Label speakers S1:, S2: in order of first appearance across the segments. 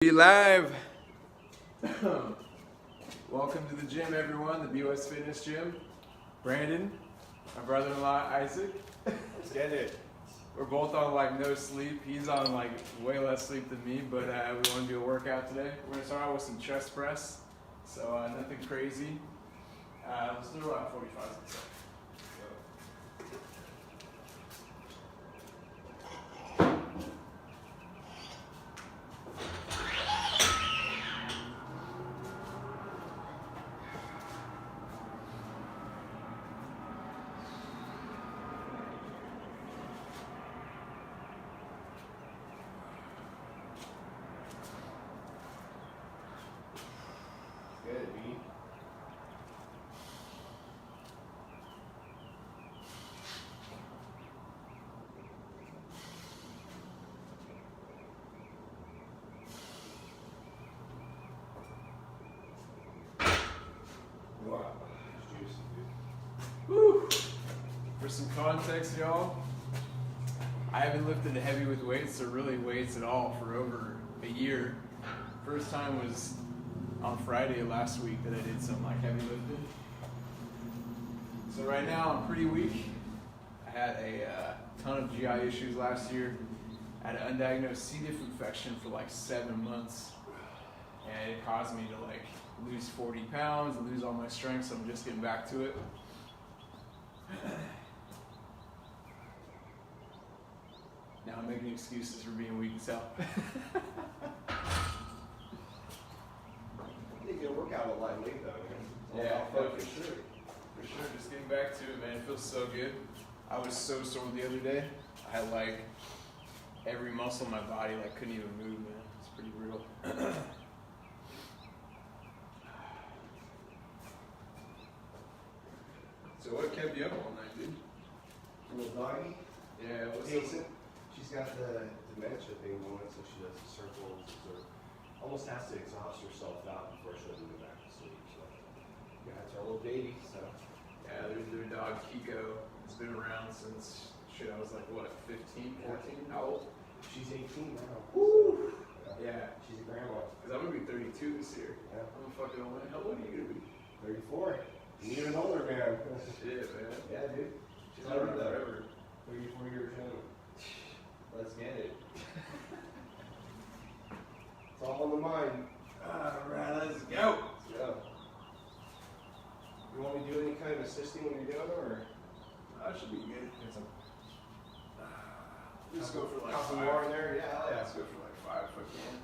S1: Be live. Welcome to the gym, everyone. The BOS Fitness Gym. Brandon, my brother-in-law Isaac.
S2: Let's get it.
S1: We're both on like no sleep. He's on like way less sleep than me, but we want to do a workout today. We're gonna start out with some chest press. So nothing crazy. Let's do around 45.
S2: Good, B. Wow, that's juicy, dude.
S1: Woo. For some context, y'all, I haven't lifted heavy with weights, or really weights at all, for over a year. First time was on Friday last week that I did some like heavy lifting. So right now I'm pretty weak. I had a ton of GI issues last year. I had an undiagnosed C. diff infection for like 7 months, and it caused me to like lose 40 pounds and lose all my strength, so I'm just getting back to it. Now I'm making excuses for being weak as hell.
S2: You get a workout a lot late though, man.
S1: Yeah,
S2: for
S1: for sure. For sure, just getting back to it, man. It feels so good. I was so sore the other day. I had like every muscle in my body like couldn't even move, man. It's pretty brutal. So what kept you up all night, dude?
S2: Little doggy,
S1: Yeah, what's
S2: Jason, she's got the dementia thing going, so she does the circles, so almost has to exhaust herself out before she doesn't go back to sleep. So yeah, it's our little baby. So
S1: Yeah, their dog Kiko has been around since shit. I was like what, 15, 14? How old?
S2: she's 18 now.
S1: Woo!
S2: So,
S1: Yeah,
S2: she's a grandma.
S1: because I'm gonna be 32 this year.
S2: Yeah.
S1: I'm a fucking old man. How old are you gonna be?
S2: 34. You're an older man.
S1: Shit, man.
S2: Yeah, dude.
S1: She's not around forever.
S2: 34 years young. Let's get it. It's all in the mind.
S1: Alright, let's go.
S2: Let's go. You want me to do any kind of assisting when you're doing it, or?
S1: That should be good.
S2: Get some
S1: Just go for like
S2: couple
S1: 5.
S2: more in there? Yeah, hell yeah.
S1: Let's go for like 5 if I can.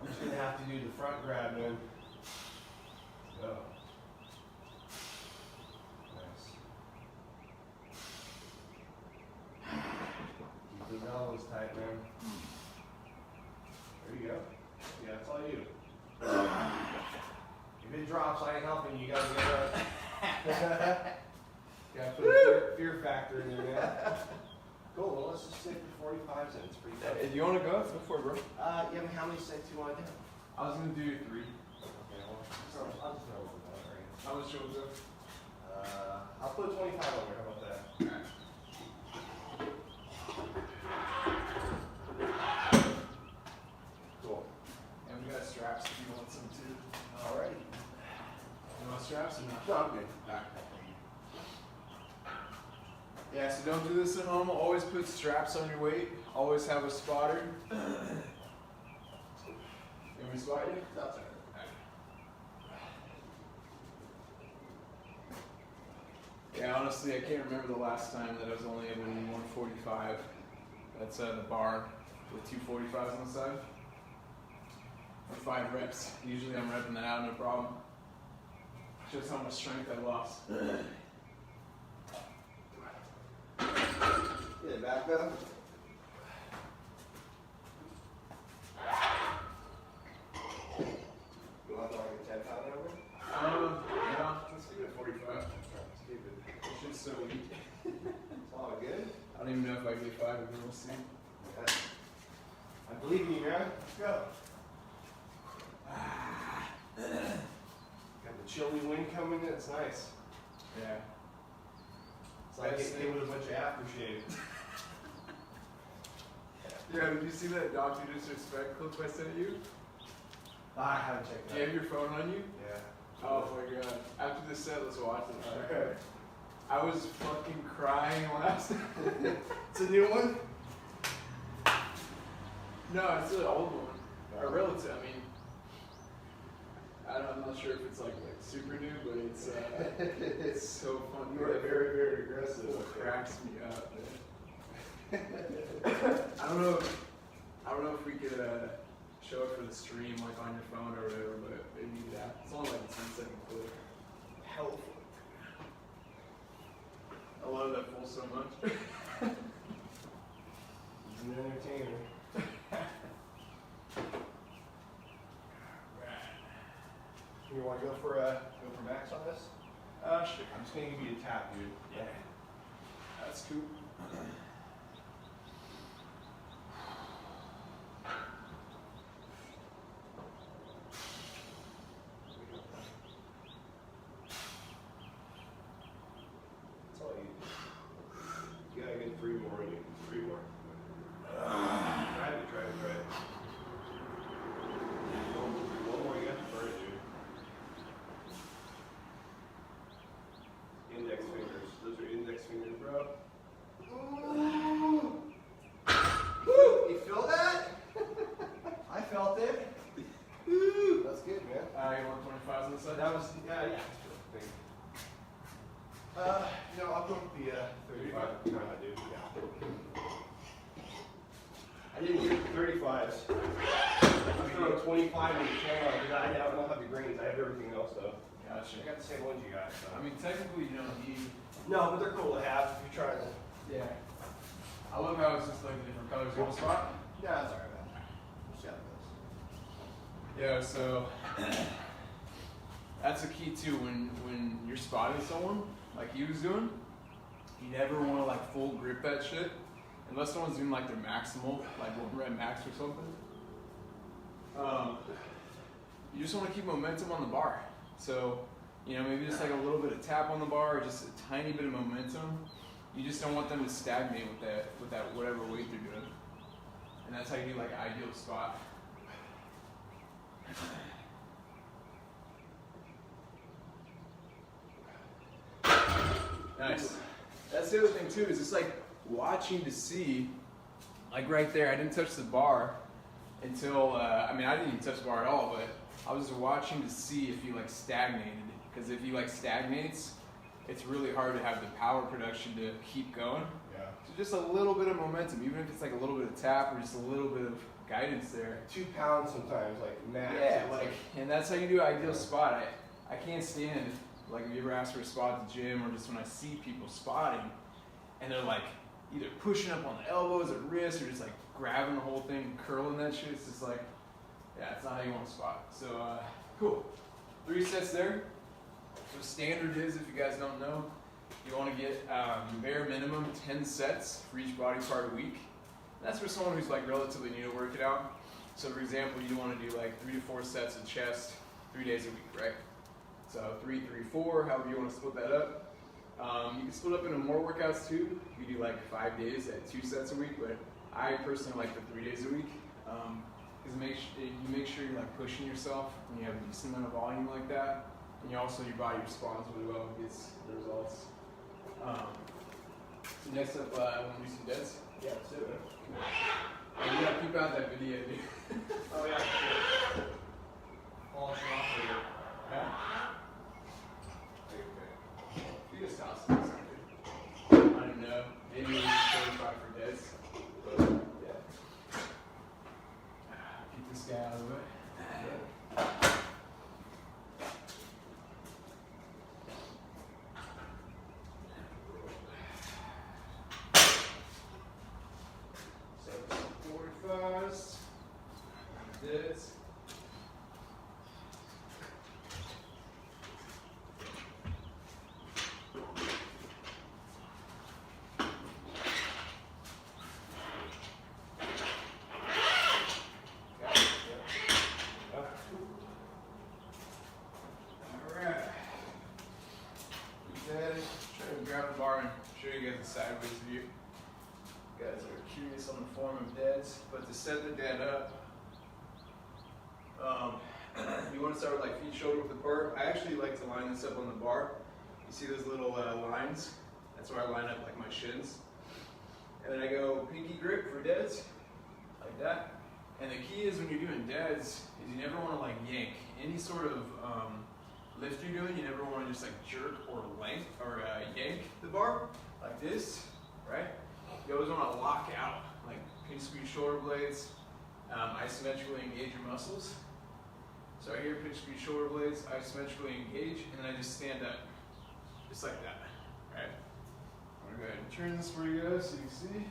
S2: I'm just gonna have to do the front grab, man. Let's go. Nice. Keep the elbows tight, man. There you go. Yeah, it's all you. If it drops, I ain't helping you. You gotta get up. Gotta put a fear factor in there, man. Cool, well, let's just stick to 45s then. It's pretty good.
S1: If you want to go, go for it, bro.
S2: Yeah, but how many sets do you want to do?
S1: I was gonna do 3.
S2: Okay, well, I'll just throw it over there.
S1: How much should we go?
S2: I'll put 25 over. How about that? Cool.
S1: And we got straps if you want some too.
S2: Alrighty.
S1: You want straps or not?
S2: No, I'm good.
S1: Alright. Yeah, so don't do this at home. Always put straps on your weight. Always have a spotter. You want me to spot you?
S2: That's alright.
S1: Yeah, honestly, I can't remember the last time that I was only able to do 145. That's the bar with 2 45s on the side. For 5 reps. Usually I'm repping that out, no problem. Shows how much strength I lost.
S2: Get it back up. You want like a 10-pound number?
S1: Yeah, let's keep it at 45.
S2: Let's keep it.
S1: It's just so weak.
S2: It's all good.
S1: I don't even know if I get 5 of them. We'll see.
S2: Yeah. I believe in you, man. Let's go. Got the chilly wind coming in. It's nice.
S1: Yeah.
S2: It's like it with a bunch of aftershave.
S1: Yeah, did you see that Doctor Disrespect clip I sent you?
S2: I haven't checked
S1: Do you have your phone on you?
S2: Yeah.
S1: Oh my god. After this set, let's watch it.
S2: Okay.
S1: I was fucking crying last night.
S2: It's a new one?
S1: No, it's an old one. A relative, I mean, I'm not sure if it's like super new, but it's so fun.
S2: You are very, very aggressive.
S1: It cracks me up, man. I don't know if we could show it for the stream, like on your phone or whatever, but maybe that. It's only like a 10-second clip.
S2: Helpful.
S1: I love that pull so much.
S2: He's an entertainer. You want to go for max on this?
S1: Sure.
S2: I'm just gonna give you a tap, dude.
S1: Yeah. That's cool.
S2: That's all you do. You gotta get 3 more in you. 3 more. Try it. One more, you got to burn it, dude. Index fingers. Those are index fingers, bro. Ooh. Woo! You feel that? I felt it. Woo! That's good, man.
S1: You want 25s on the side?
S2: That was, yeah. No, I'll go with the 35. No, I do, yeah. I didn't hear the 35s. I'm throwing 25 in the camera because I don't have the greens. I have everything else, though.
S1: Gotcha.
S2: I got the same ones you got. So.
S1: I mean, technically you don't need.
S2: No, but they're cool to have if you're trying to.
S1: Yeah. I love how it's just like the different colors on the spot.
S2: Yeah, that's alright, man. We'll see how it goes.
S1: Yeah, so that's a key too when you're spotting someone like he was doing. You never want to like full grip that shit unless someone's doing like their maximal, like 1 rep max or something. You just want to keep momentum on the bar. So, you know, maybe just like a little bit of tap on the bar or just a tiny bit of momentum. You just don't want them to stagnate with that whatever weight they're doing. And that's how you do like an ideal spot. Nice. That's the other thing too, is it's like watching to see, like right there, I didn't touch the bar until, I mean, I didn't even touch the bar at all, but I was watching to see if he like stagnated. Because if he like stagnates, it's really hard to have the power production to keep going.
S2: Yeah.
S1: So just a little bit of momentum, even if it's like a little bit of tap or just a little bit of guidance there.
S2: 2 pounds sometimes, like max.
S1: Yeah, like, and that's how you do an ideal spot. I can't stand, like if you ever ask for a spot at the gym or just when I see people spotting and they're like either pushing up on the elbows or wrists or just like grabbing the whole thing and curling that shit. It's just like, yeah, it's not how you want to spot. So, cool. 3 sets there. So standard is, if you guys don't know, you want to get bare minimum 10 sets for each body part a week. And that's for someone who's like relatively new to working out. So for example, you want to do like 3 to 4 sets of chest 3 days a week, right? So 3, 3, 4, however you want to split that up. You can split up into more workouts too. You can do like 5 days at 2 sets a week, but I personally like the 3 days a week. Because you make sure you're like pushing yourself when you have a decent amount of volume like that. And you also, your body responds really well and gets the results. So next up, I want to do some deads.
S2: Yeah, let's do it.
S1: And you gotta keep out that video, dude.
S2: Oh, yeah. Sure. Polish it off later.
S1: Yeah?
S2: Okay.
S1: You just toss it. I don't know. Maybe 45 for deads. But, yeah. Keep this guy out of the way. This. Alright. Try to grab the bar and show you guys a sideways view. You guys are curious on the form of deads, but to set the dead up, want to start with like feet shoulder width apart. I actually like to line this up on the bar. You see those little lines? That's where I line up like my shins. And then I go pinky grip for deads, like that. And the key is when you're doing deads, is you never want to like yank. Any sort of lift you're doing, you never want to just like jerk or yank the bar like this, right? You always want to lock out, like pinch squeeze shoulder blades, isometrically engage your muscles. So right here, pinch squeeze shoulder blades, isometrically engage, and then I just stand up, just like that, right? I'm gonna go ahead and turn this for you guys so you can see.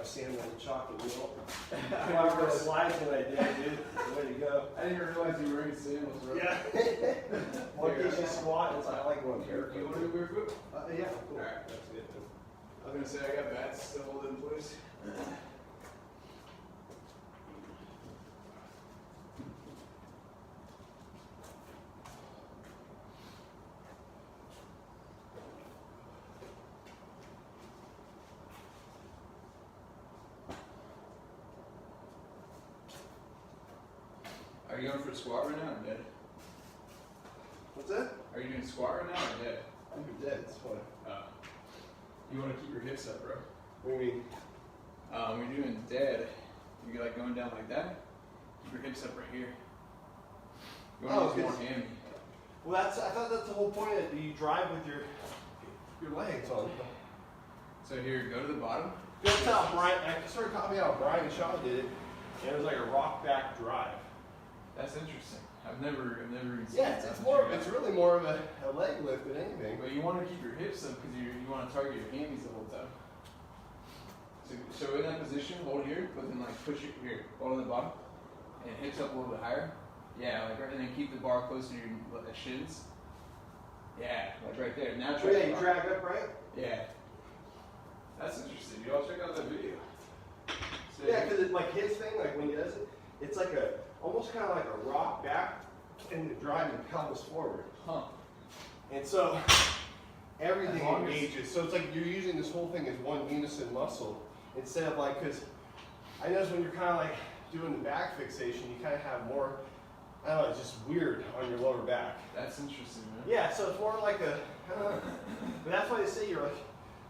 S2: Salmon and chocolate wheel. Whatever slides that I did, dude. Way to go.
S1: I didn't even realize you were wearing sandals, bro.
S2: Yeah. One case you squat, it's like, I like going barefoot.
S1: You want to go barefoot?
S2: Yeah, cool.
S1: Alright.
S2: That's good.
S1: I was gonna say I got bats still holding in place. Are you going for a squat right now or dead?
S2: What's that?
S1: Are you doing squat right now or dead?
S2: I'm dead. It's fun.
S1: You want to keep your hips up, bro.
S2: What do you mean?
S1: When you're doing dead, you're like going down like that. Keep your hips up right here. You want to use more hammy.
S2: Well, I thought that's the whole point that you drive with your legs on.
S1: So here, go to the bottom.
S2: That's how Brian, I started copying how Brian Shaw did it, and it was like a rock back drive.
S1: That's interesting. I've never even seen
S2: Yeah, it's really more of a leg lift than anything.
S1: But you want to keep your hips up because you want to target your hammies the whole time. So in that position, hold here, but then like push it here, hold on the bottom, and hips up a little bit higher. Yeah, like right, and then keep the bar close to your shins. Yeah, like right there. Now try.
S2: Yeah, you drag up, right?
S1: Yeah. That's interesting. You all check out that video. So
S2: Yeah, because like his thing, like when he does it, it's like almost kind of like a rock back and the driving pelvis forward.
S1: Huh.
S2: And so everything engages. So it's like you're using this whole thing as one unison muscle instead of like, because I notice when you're kind of like doing the back fixation, you kind of have more, I don't know, it's just weird on your lower back.
S1: That's interesting, man.
S2: Yeah, so it's more like I don't know. But that's why they say you're like,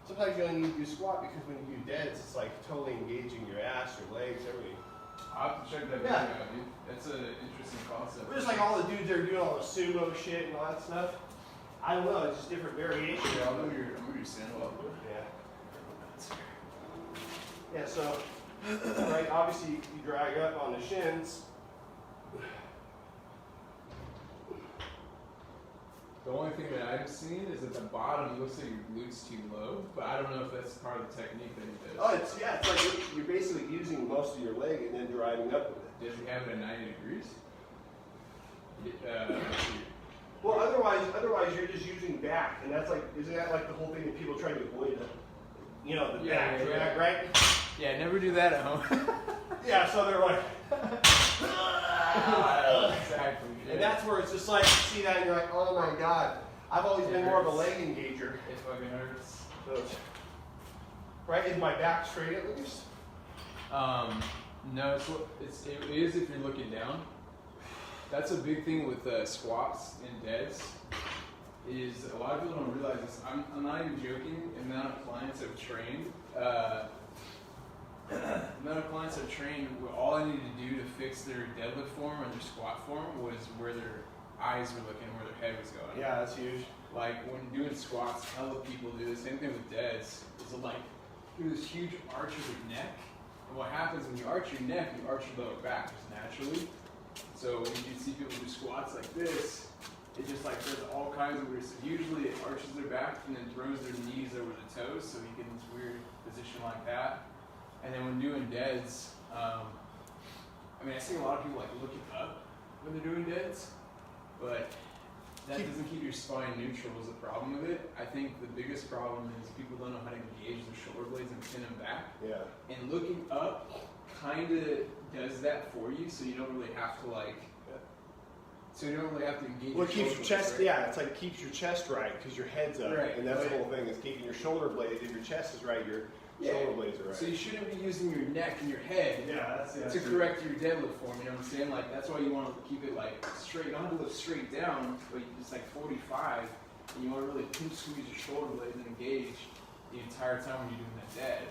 S2: sometimes you only need to do squat because when you do deads, it's like totally engaging your ass, your legs, everything.
S1: I'll have to check that video out, dude. That's an interesting concept.
S2: But just like all the dudes that are doing all the sumo shit and all that stuff, I don't know, it's just different variations.
S1: Yeah, I'll move your sandal up.
S2: Yeah. Yeah, so, right, obviously you drag up on the shins.
S1: The only thing that I've seen is at the bottom, it looks like your glute's too low, but I don't know if that's part of the technique that he does.
S2: Oh, it's like you're basically using most of your leg and then driving up with it.
S1: Does he have it at 90 degrees?
S2: Well, otherwise you're just using back, and that's like, isn't that like the whole thing that people try to avoid the back drag, right?
S1: Yeah, never do that at home.
S2: Yeah, so they're like,
S1: exactly. Yeah.
S2: And that's where it's just like, you see that and you're like, oh my god. I've always been more of a leg engager.
S1: It fucking hurts.
S2: So right, is my back straight at least?
S1: No, it is if you're looking down. That's a big thing with squats and deads. Is a lot of people don't realize this. I'm not even joking. The amount of clients I've trained. All I needed to do to fix their deadlift form or their squat form was where their eyes were looking, where their head was going.
S2: Yeah, that's huge.
S1: Like when doing squats, hella people do the same thing with deads. It's like do this huge arch of your neck, and what happens when you arch your neck, you arch your lower back just naturally. So when you see people do squats like this, it just like does all kinds of weird stuff. Usually it arches their back and then throws their knees over the toes, so you get in this weird position like that. And then when doing deads, I mean, I see a lot of people like looking up when they're doing deads, but that doesn't keep your spine neutral is the problem with it. I think the biggest problem is people don't know how to engage their shoulder blades and pin them back.
S2: Yeah.
S1: And looking up kind of does that for you, so you don't really have to like. So you don't really have to engage.
S2: Well, it
S1: your
S2: keeps your chest.
S1: right?
S2: Yeah, it's like it keeps your chest right because your head's up,
S1: Right.
S2: and that's the whole thing. Is keeping your shoulder blades. If your chest is right, your shoulder blades are right.
S1: So you shouldn't be using your neck and your head to correct your deadlift form. You know what I'm saying? Like that's why you want to keep it like straight. You don't have to lift straight down, but you just like 45, and you want to really pinch squeeze your shoulder blades and engage the entire time when you're doing that dead.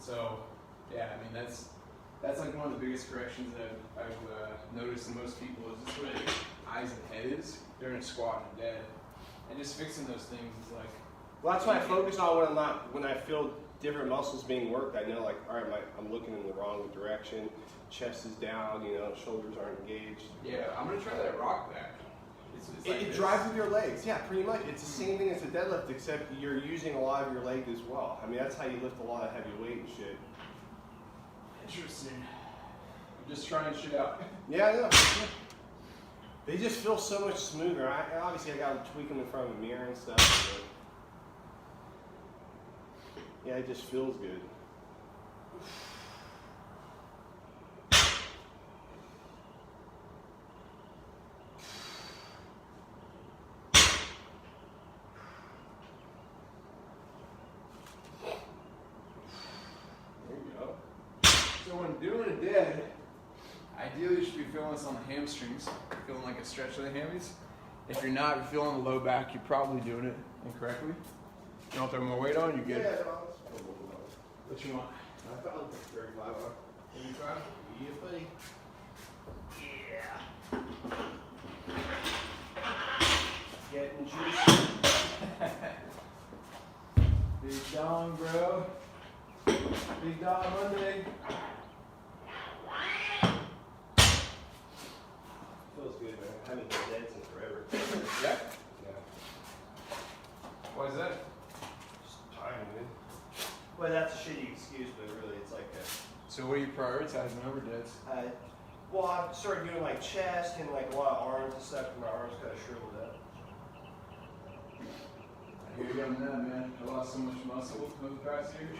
S1: So yeah, I mean that's like one of the biggest corrections that I've noticed in most people is just where the eyes and head is during a squat and dead, and just fixing those things is like.
S2: Well, that's what I focus on when I feel different muscles being worked. I know, like, all right, I'm looking in the wrong direction. Chest is down, you know, shoulders aren't engaged.
S1: Yeah, I'm gonna try that rock back.
S2: It drives with your legs. Yeah, pretty much. It's the same thing as a deadlift, except you're using a lot of your leg as well. I mean, that's how you lift a lot of heavy weight and shit.
S1: Interesting. I'm just trying shit out.
S2: Yeah, I know. They just feel so much smoother. Obviously, I got to tweak them in front of a mirror and stuff. But yeah, it just feels good.
S1: There you go. So when doing a dead, ideally you should be feeling this on the hamstrings, feeling like a stretch of the hammies. If you're not, you're feeling the low back, you're probably doing it incorrectly. You want to throw more weight on? You good?
S2: Yeah,
S1: What you want?
S2: I found 35 on.
S1: 35?
S2: Yeah, buddy. Yeah. Getting juicy.
S1: Big dong, bro. Big dong Monday.
S2: Feels good, man. I haven't been dead since forever.
S1: Yeah?
S2: Yeah.
S1: Why is that?
S2: Just time, man. Well, that's a shitty excuse, but really, it's like
S1: So what are you prioritizing over deads?
S2: well, I started doing like chest and like a lot of arms and stuff, and my arms kind of shriveled up.
S1: I hear you on that, man. I lost so much muscle over the past year.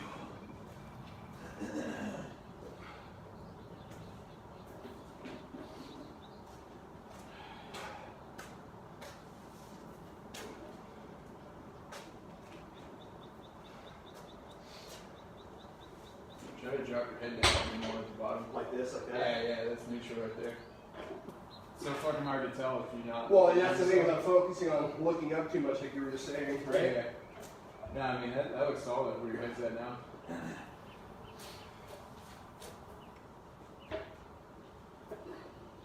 S1: Try to drop your head down more at the bottom.
S2: Like this, like that.
S1: Yeah, that's neutral right there. It's so fucking hard to tell if you're not.
S2: Well, and that's the thing, is I'm focusing on looking up too much, like you were just saying, right?
S1: Yeah. No, I mean, that looks solid where your head's at now.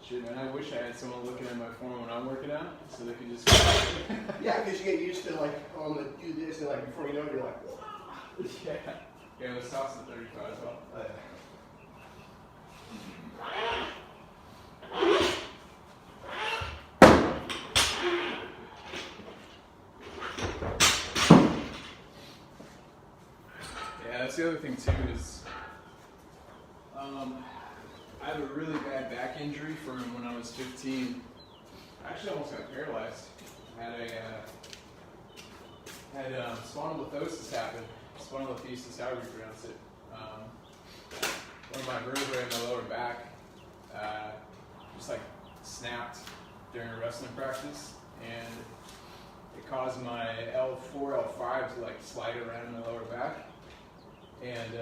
S1: Shit, man, I wish I had someone looking at my form when I'm working out, so they could just.
S2: Yeah, because you get used to, like, oh, I'm going to do this, and, like, before you know it, you're like, whoa.
S1: Yeah. Yeah, let's toss at 35 as well. Yeah, that's the other thing too is I have a really bad back injury from when I was 15. I actually almost got paralyzed. Had spondylothosis happen. Spondylolisthesis, however you pronounce it. One of my vertebrae in my lower back just like snapped during a wrestling practice, and it caused my L4, L5 to like slide around in my lower back. And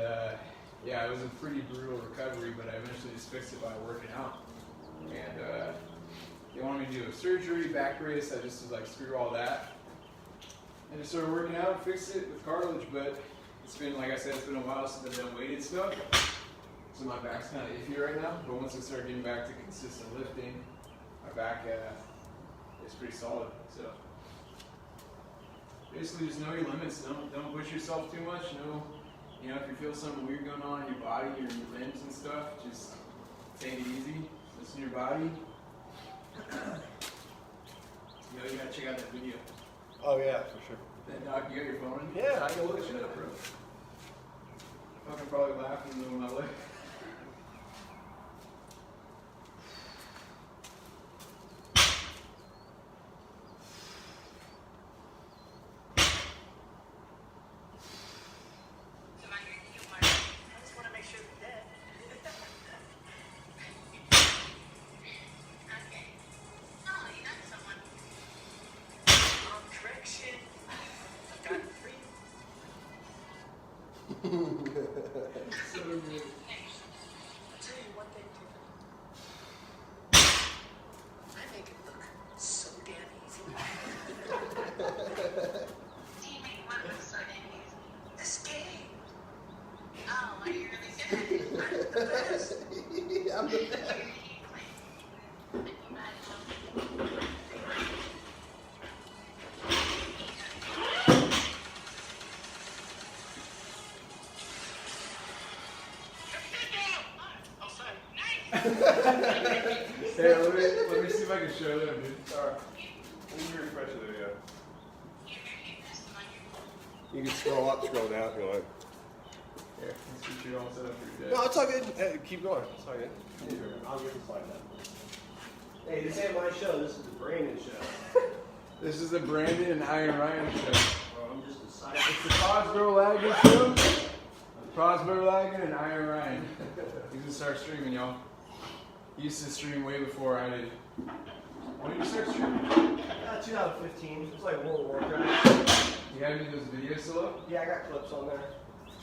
S1: yeah, it was a pretty brutal recovery, but I eventually just fixed it by working out. And they wanted me to do a surgery, back brace. I just was like, screw all that. And just started working out and fixed it with cartilage, but it's been, like I said, it's been a while since I've done weighted stuff. So my back's kind of iffy right now, but once I start getting back to consistent lifting, my back is pretty solid. So basically just know your limits. Don't push yourself too much. You know, if you feel something weird going on in your body or in your limbs and stuff, just take it easy. Listen to your body. You gotta check out that video.
S2: Oh, yeah, for sure.
S1: That doc, you got your phone?
S2: Yeah,
S1: I can look shit up, bro. Fucking probably laughing in the middle of my leg. So good.
S3: I'll tell you one thing, Tiffany. I make it look so damn easy.
S4: Teammate, what looks so damn easy?
S3: This game.
S4: Oh, are you really good at it?
S3: I'm the best. I'm the
S4: You're
S3: best.
S4: a heat plate. And you might as well.
S1: Hey, let me see if I can show them, dude.
S2: Sorry. Let me refresh the video.
S1: You
S2: You can scroll up, scroll down if you want.
S1: Here, let's get you all set up for your
S2: No,
S1: day.
S2: it's all good. Hey, keep going. It's all good. I'll get the slide down. Hey, this ain't my show. This is the Brandon show.
S1: This is the Brandon and Iron Ryan show.
S2: Oh, I'm just a side.
S1: It's the Barbell Lagging show. Barbell Lagging and Iron Ryan. He's gonna start streaming, y'all. He used to stream way before I did. When did you start streaming?
S2: 2015. It's like World of Warcraft.
S1: You have any of those videos still up?
S2: Yeah, I got clips on there.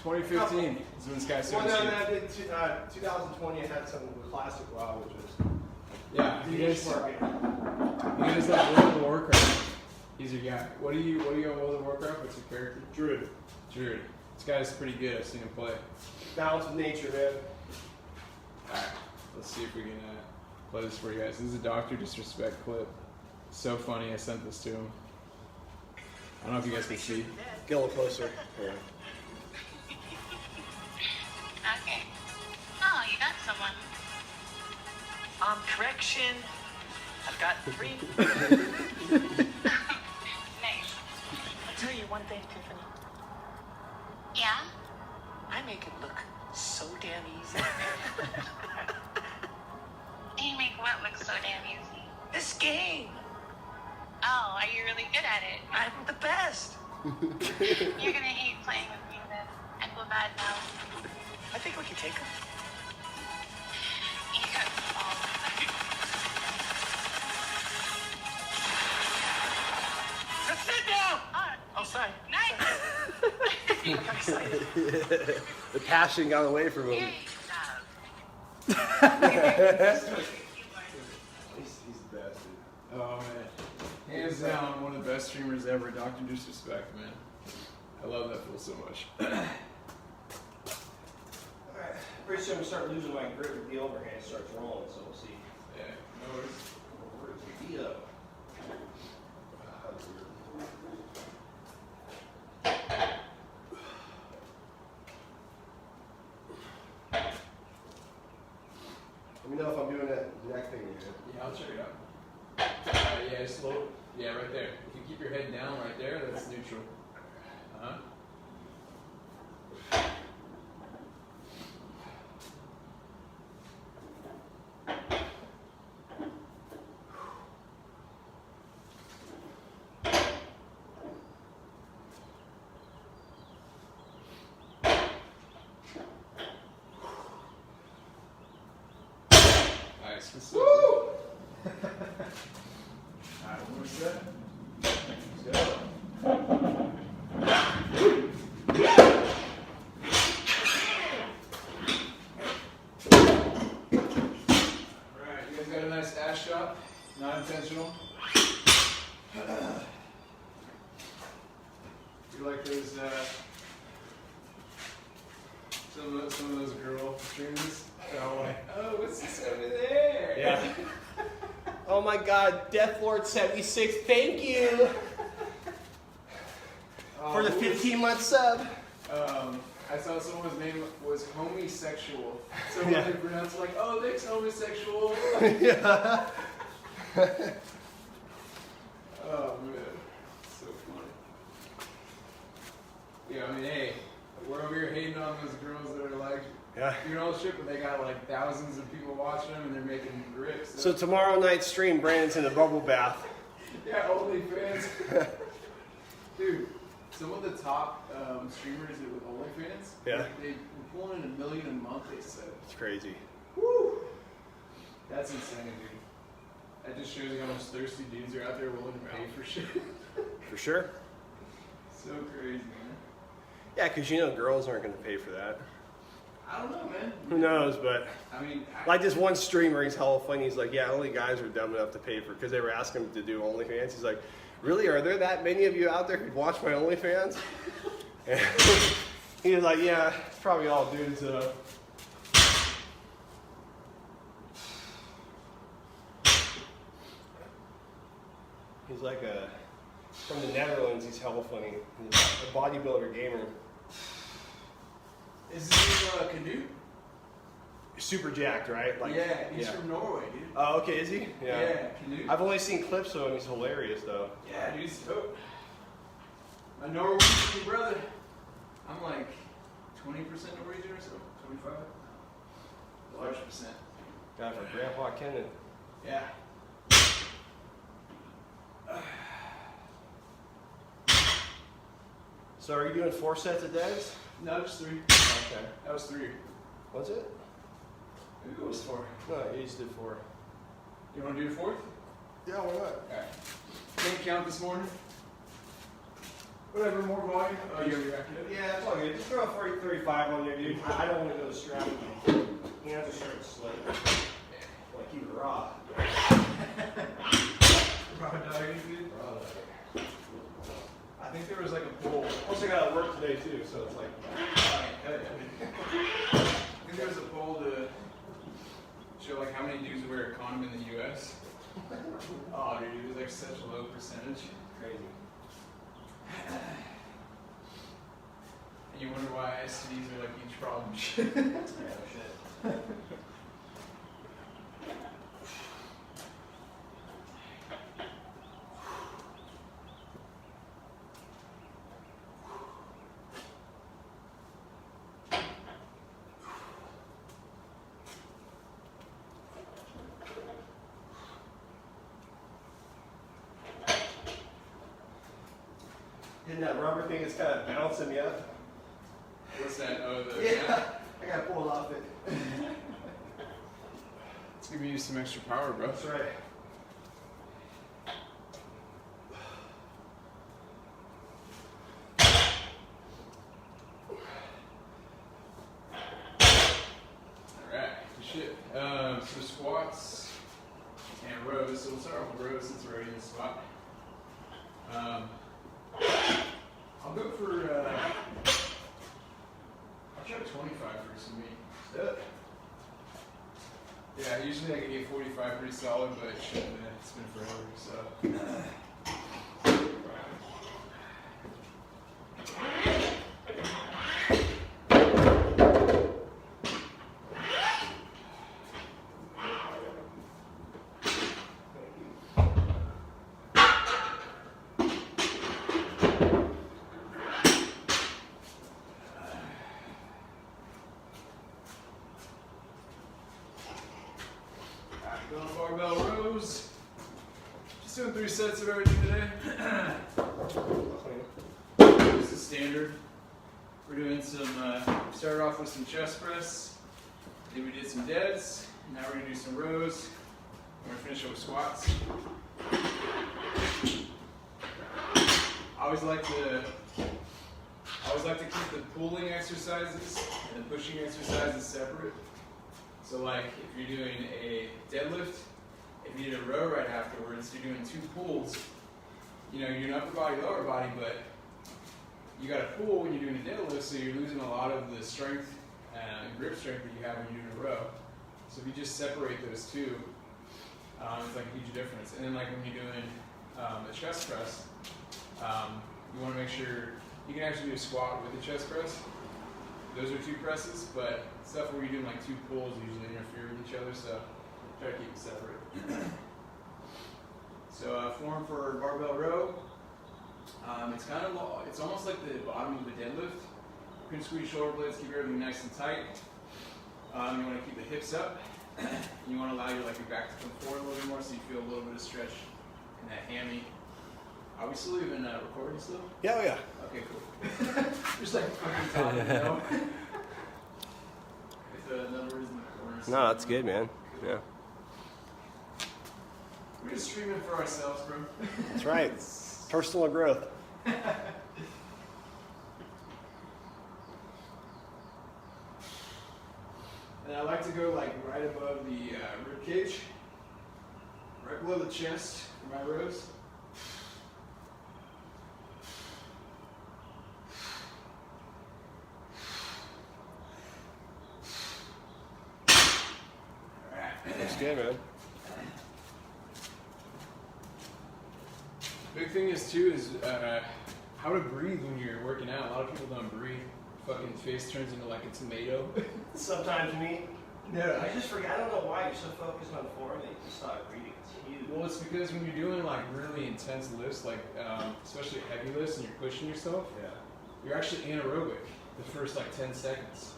S1: 2015 is when this guy
S2: Well,
S1: started
S2: no,
S1: streaming.
S2: I did 2020. I had some of the classic WoW, which was
S1: Yeah,
S2: the
S1: you
S2: niche
S1: guys,
S2: market.
S1: you guys like World of Warcraft. He's your guy. What do you on World of Warcraft? What's your character?
S2: Druid.
S1: Druid. This guy's pretty good. I've seen him play.
S2: Balance with nature, man.
S1: Alright, let's see if we can play this for you guys. This is a Dr. Disrespect clip. So funny, I sent this to him. I don't know if you guys can see.
S2: Get a little closer. Yeah.
S4: Okay. Oh, you got someone.
S3: Correction. I've got 3.
S4: Nice.
S3: I'll tell you one thing, Tiffany.
S4: Yeah?
S3: I make it look so damn easy.
S4: You make what look so damn easy?
S3: This game.
S4: Oh, are you really good at it?
S3: I'm the best.
S4: You're gonna hate playing with me then. I feel bad now.
S3: I think we can take them.
S4: You got the ball.
S3: Just sit down.
S4: Oh,
S3: sorry.
S4: nice.
S3: I'm excited.
S2: The passion got away from
S4: Here
S2: him.
S4: you go.
S2: He's the best, dude.
S1: Oh man. Hands down, one of the best streamers ever, Dr. Disrespect, man. I love that fool so much.
S2: Alright. Pretty soon I'm gonna start losing my grip if the overhand starts rolling, so we'll see.
S1: Yeah, no worries.
S2: Where's the beat up? Let me know if I'm doing that neck thing again.
S1: Yeah, I'll check it out. Yeah, slow. Yeah, right there. If you keep your head down right there, that's neutral. Uh-huh. Nice. Woo! Alright, one more set. Let's go. Alright, you guys got a nice ass shot. Not intentional. You like those, some of those girl streamers? They're all like, oh, what's this over there?
S2: Yeah. Oh my god, Death Lord 76, thank you for the 15-month sub.
S1: I saw someone's name was homosexual. So when
S2: Yeah.
S1: they pronounce it like, oh, Nick's homosexual.
S2: Yeah.
S1: Oh man, so funny. Yeah, I mean, hey, we're over here hating on those girls that are like
S2: Yeah.
S1: doing all this shit, but they got like thousands of people watching them and they're making grips.
S2: So tomorrow night's stream, Brandon's in the bubble bath.
S1: Yeah, OnlyFans. Dude, some of the top streamers with OnlyFans,
S2: Yeah.
S1: they were pulling in $1 million a month, they said.
S2: It's crazy.
S1: Woo! That's insane, dude. That just shows you how much thirsty dudes are out there willing to pay for shit.
S2: For sure.
S1: So crazy, man.
S2: Yeah, because you know girls aren't going to pay for that.
S1: I don't know, man.
S2: Who knows, but
S1: I mean,
S2: like this one streamer, he's hella funny. He's like, yeah, only guys are dumb enough to pay for, because they were asking him to do OnlyFans. He's like, really, are there that many of you out there who'd watch my OnlyFans? And he was like, yeah, it's probably all dudes. He's like from the Netherlands. He's hella funny. He's a bodybuilder gamer.
S1: is this Canoe?
S2: Super jacked, right? Like,
S1: Yeah, he's from Norway, dude.
S2: Oh, okay, is he?
S1: Yeah, Canoe.
S2: I've only seen clips of him. He's hilarious, though.
S1: Yeah, dude, he's dope. My Norwegian brother. I'm like 20% Norwegian or so, 25. Large percent.
S2: Guy from Grandpa Kenan.
S1: Yeah.
S2: So, are you doing 4 sets of deads?
S1: No, just 3.
S2: Okay.
S1: That was 3.
S2: What's it?
S1: Maybe it was 4.
S2: No, you just did 4.
S1: You want to do the 4th?
S2: Yeah, why not?
S1: Alright. Didn't count this morning. Whatever, more volume. Oh, you already racked it up?
S2: Yeah, it's all good. Just throw a 40, 35 on there, dude. I don't want to go to strap. Hands are starting to slip. Like, keep it raw.
S1: Raw dog, dude.
S2: Raw, like.
S1: I think there was like a poll.
S2: Also, I got to work today, too, so it's like.
S1: I think there was a poll to show like how many dudes wear a condom in the U.S. Oh, dude, it was like such a low percentage.
S2: Crazy.
S1: And you wonder why STDs are like huge problems.
S2: Yeah, shit. Isn't that rubber thing that's kind of bouncing me up?
S1: What's that? Oh, the
S2: Yeah, I gotta pull it off it.
S1: It's giving you some extra power, bro.
S2: That's right.
S1: Alright, good shit. So squats and rows. So we'll start off with rows since we're already in the squat. I'll go for, I'll try 25 for some meat. Yeah, usually I can get 45 pretty solid, but shit, man, it's been forever, so. Going barbell rows. Just doing 3 sets of everything today. This is standard. We're doing some, started off with some chest press. Then we did some deads. Now we're gonna do some rows. We're gonna finish up with squats. I always like to keep the pulling exercises and the pushing exercises separate. So like if you're doing a deadlift, if you did a row right afterwards, you're doing 2 pulls. You know, you're doing upper body, lower body, but you got to pull when you're doing a deadlift, so you're losing a lot of the strength and grip strength that you have when you're doing a row. So if you just separate those 2, it's like a huge difference. And then like when you're doing a chest press, you want to make sure you can actually do a squat with a chest press. Those are 2 presses, but stuff where you're doing like 2 pulls usually interfere with each other, so try to keep it separate. So form for barbell row. It's kind of low. It's almost like the bottom of a deadlift. You can squeeze shoulder blades, keep everything nice and tight. You want to keep the hips up. You want to allow your back to come forward a little bit more, so you feel a little bit of stretch in that hammy. Are we still even recording still?
S2: Yeah, oh yeah.
S1: Okay, cool. Just like fucking talking, you know? If the number is in the corner.
S2: No, that's good, man. Yeah.
S1: We're just streaming for ourselves, bro.
S2: That's right. Personal growth.
S1: I like to go like right above the rib cage, right below the chest for my rows.
S2: Looks good, man.
S1: Big thing is too is how to breathe when you're working out. A lot of people don't breathe. Fucking face turns into like a tomato.
S2: Sometimes me.
S1: No,
S2: I just forget. I don't know why you're so focused on form that you just stop breathing. It's huge.
S1: well, it's because when you're doing like really intense lifts, like especially heavy lifts, and you're pushing yourself,
S2: Yeah.
S1: you're actually anaerobic the first like 10 seconds.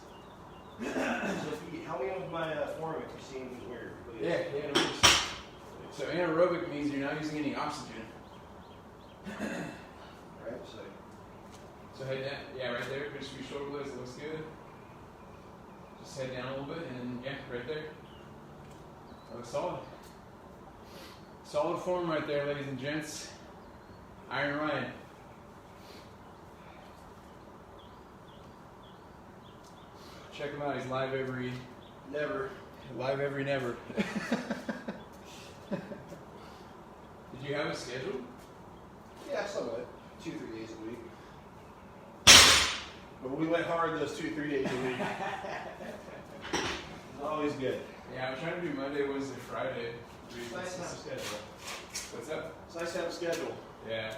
S2: So if you help me with my form if you're seeing weird. Please.
S1: Yeah, no worries. So anaerobic means you're not using any oxygen.
S2: Right.
S1: So head down, yeah, right there. Push your shoulder blades. It looks good. Just head down a little bit, and yeah, right there. That looks solid. Solid form right there, ladies and gents. Iron Ryan. Check him out. He's live every
S2: Never.
S1: never. Did you have a schedule?
S2: Yeah, somewhat. 2-3 days a week. But we went hard those 2-3 days a week. It's always good.
S1: Yeah, I'm trying to do Monday, Wednesday, Friday.
S2: It's nice to have a schedule.
S1: What's up?
S2: It's nice to have a schedule.
S1: Yeah.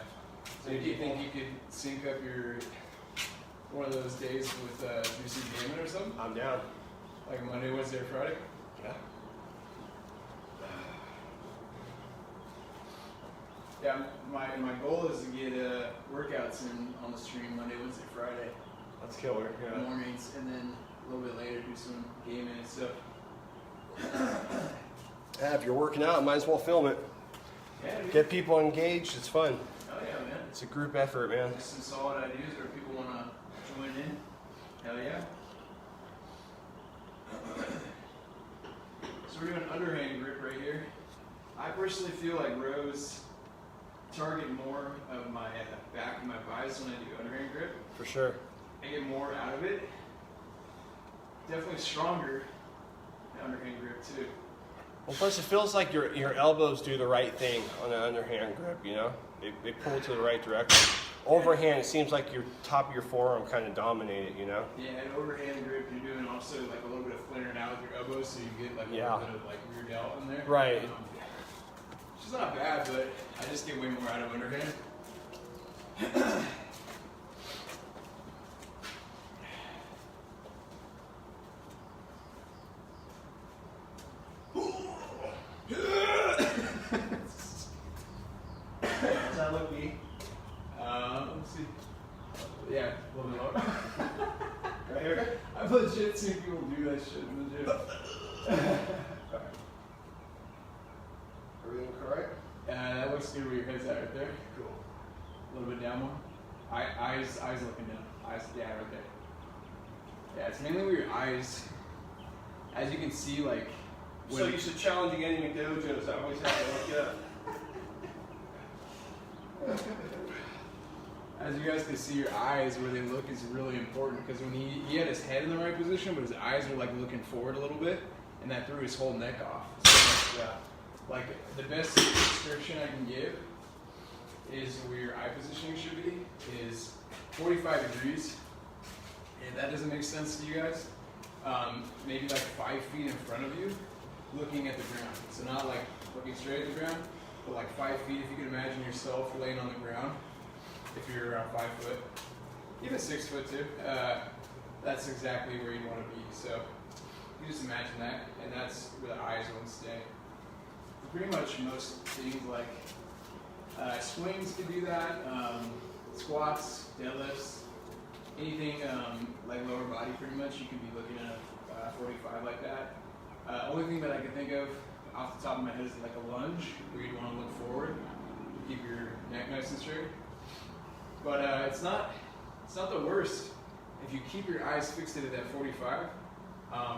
S1: So do you think you could sync up your one of those days with Juicy Gaming or something?
S2: I'm down.
S1: Like Monday, Wednesday, or Friday?
S2: Yeah.
S1: Yeah, my goal is to get workouts in on the stream Monday, Wednesday, Friday
S2: That's killer. Yeah.
S1: mornings, and then a little bit later do some gaming and stuff.
S2: Yeah, if you're working out, might as well film it.
S1: Yeah, dude.
S2: Get people engaged. It's fun.
S1: Oh yeah, man.
S2: It's a group effort, man.
S1: Just some solid ideas, or if people want to join in. Hell yeah. So we're doing underhand grip right here. I personally feel like rows target more of my back and my biceps when I do underhand grip.
S2: For sure.
S1: I get more out of it. Definitely stronger underhand grip too.
S2: Well, plus it feels like your elbows do the right thing on an underhand grip, you know? They pull to the right direction. Overhand, it seems like your top of your forearm kind of dominated, you know?
S1: Yeah, and overhand grip, you're doing also like a little bit of flaring out with your elbows, so you get like a
S2: Yeah.
S1: little bit of like rear delt in there.
S2: Right.
S1: Which is not bad, but I just get way more out of underhand.
S2: Does that look me?
S1: Let's see. Yeah, a little bit lower.
S2: Right here?
S1: I've legit seen people do that shit in the gym.
S2: Everything correct?
S1: That looks good where your head's at right there.
S2: Cool.
S1: A little bit down more. Eyes looking down. Eyes, yeah, right there. Yeah, it's mainly where your eyes, as you can see, like.
S2: So you should challenge Andy McDojo's. I always have to look up.
S1: As you guys can see, your eyes, where they look, is really important, because when he had his head in the right position, but his eyes were like looking forward a little bit, and that threw his whole neck off. So,
S2: Yeah.
S1: like, the best description I can give is where your eye positioning should be, is 45 degrees. If that doesn't make sense to you guys, maybe like 5 feet in front of you, looking at the ground. So not like looking straight at the ground, but like 5 feet. If you can imagine yourself laying on the ground, if you're around 5 foot, even 6 foot too, that's exactly where you want to be. So you just imagine that, and that's where the eyes will stay. Pretty much most things like swings can do that, squats, deadlifts, anything like lower body pretty much, you can be looking at 45 like that. Only thing that I can think of off the top of my head is like a lunge, where you want to look forward, keep your neck nice and straight. But it's not the worst if you keep your eyes fixated at 45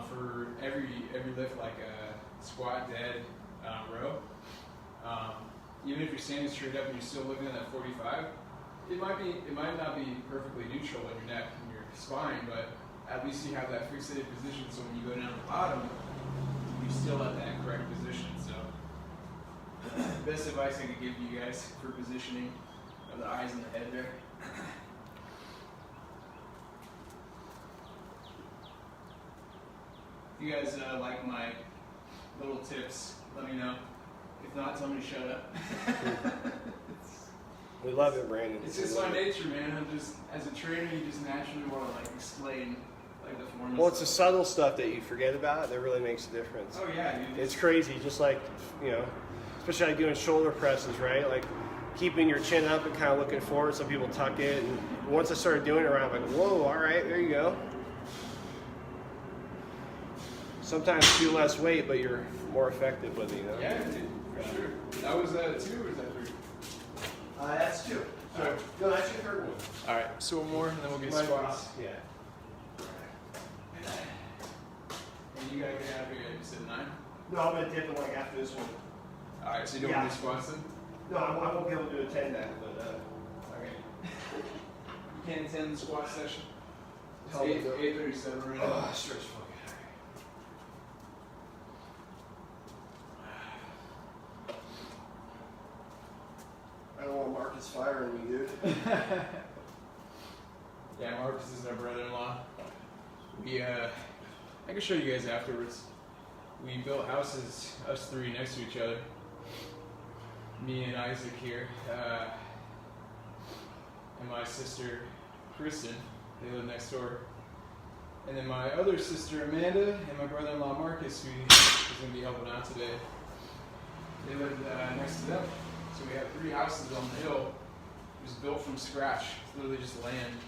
S1: for every lift, like a squat, dead, row. Even if you're standing straight up and you're still looking at that 45, it might not be perfectly neutral in your neck and your spine, but at least you have that fixated position, so when you go down the bottom, you still at that correct position. So, best advice I could give you guys for positioning of the eyes and the head there. If you guys like my little tips, let me know. If not, tell me to shut up.
S2: We love it, Brandon.
S1: It's just my nature, man. I'm just, as a trainer, you just naturally want to like explain like the form.
S2: Well, it's the subtle stuff that you forget about that really makes a difference.
S1: Oh yeah, dude.
S2: It's crazy, just like, you know, especially like doing shoulder presses, right? Like keeping your chin up and kind of looking forward. Some people tuck it, and once I started doing it around, I'm like, whoa, all right, there you go. Sometimes do less weight, but you're more effective with it, you know?
S1: Yeah, dude, for sure. That was 2 or is that 3?
S2: That's 2.
S1: Alright.
S2: No, that's your third one.
S1: Alright, so one more and then we'll get squats.
S2: Yeah.
S1: And you gotta get out of here, you said 9?
S2: No, I'm gonna dip it like after this one.
S1: Alright, so you don't want to do squats then?
S2: No, I won't be able to do a 10 back, but
S1: Okay. You can't attend the squat session? It's
S2: Tell me
S1: 8:37 right now.
S2: oh, stretch fucking. I don't want Marcus firing me, dude.
S1: Yeah, Marcus is our brother-in-law. I can show you guys afterwards. We built houses, us 3 next to each other. Me and Isaac here, and my sister Kristen. They live next door. And then my other sister Amanda and my brother-in-law Marcus, who is going to be helping out today. They live next to them. So we have 3 houses on the hill. It was built from scratch. It's literally just land.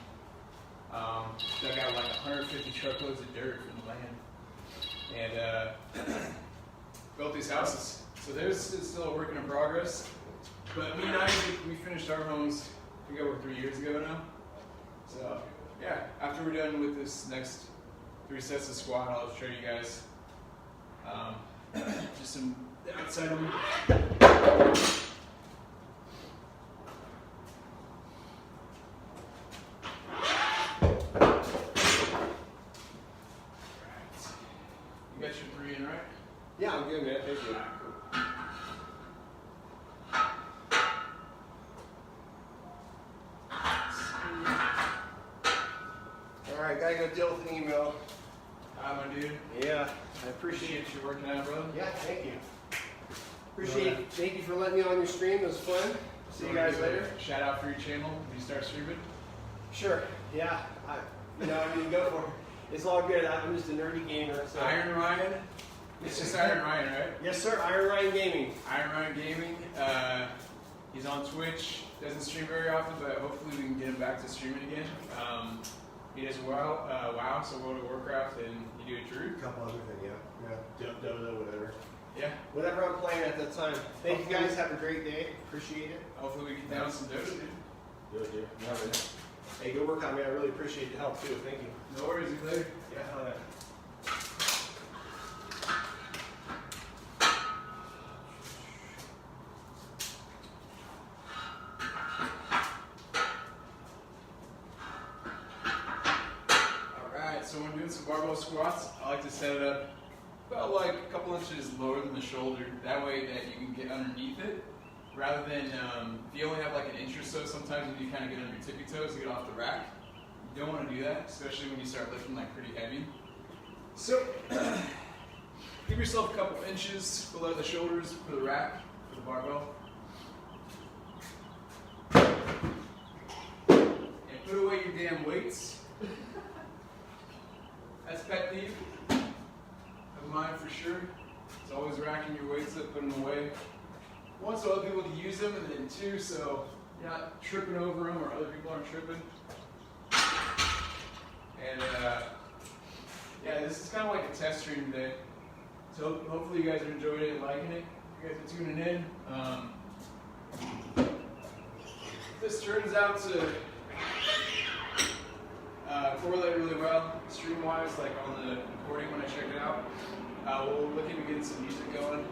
S1: Dug out like 150 truckloads of dirt from the land. And built these houses. So there's still a work in progress. But me and Isaac, we finished our homes, I think over 3 years ago now. So yeah, after we're done with this next 3 sets of squat, I'll show you guys just some outside of them. You got your 3 in, right?
S2: Yeah, I'm good, man. Thank you. Alright, gotta go deal with an email.
S1: Hi, my dude.
S2: Yeah, I appreciate
S1: Appreciate you working out, brother.
S2: Yeah, thank you. Thank you for letting me on your stream. It was fun. See you guys later.
S1: Shout out for your channel when you start streaming.
S2: Sure. Yeah. I mean, go for it. It's all good. I'm just a nerdy gamer. So.
S1: Iron Ryan. It's just Iron Ryan, right?
S2: Yes, sir. Iron Ryan Gaming.
S1: Iron Ryan Gaming. He's on Twitch. Doesn't stream very often, but hopefully we can get him back to streaming again. He does WoW, so World of Warcraft, and you do a Drew.
S2: A couple other things, yeah. Dota, whatever.
S1: Yeah.
S2: Whatever I'm playing at that time. Thank you guys. Have a great day. Appreciate it.
S1: Hopefully we can down some Dota, dude.
S2: Do it, dude. Love it. Hey, good work on me. I really appreciate the help too. Thank you.
S1: No worries, you later.
S2: Yeah, hell yeah.
S1: Alright, so when doing some barbell squats, I like to set it up about like a couple inches lower than the shoulder. That way that you can get underneath it. Rather than, if you only have like an inch or so, sometimes you kind of get on your tippy toes to get off the rack. You don't want to do that, especially when you start lifting like pretty heavy. So, give yourself a couple inches below the shoulders for the rack, for the barbell. And put away your damn weights. That's pet peeve of mine for sure. It's always racking your weights up, putting them away. One, so other people can use them, and then 2, so you're not tripping over them or other people aren't tripping. And yeah, this is kind of like a test stream today. So hopefully you guys are enjoying it and liking it. You guys are tuning in. This turns out to correlate really well stream-wise, like on the recording when I check it out. We'll look into getting some music going.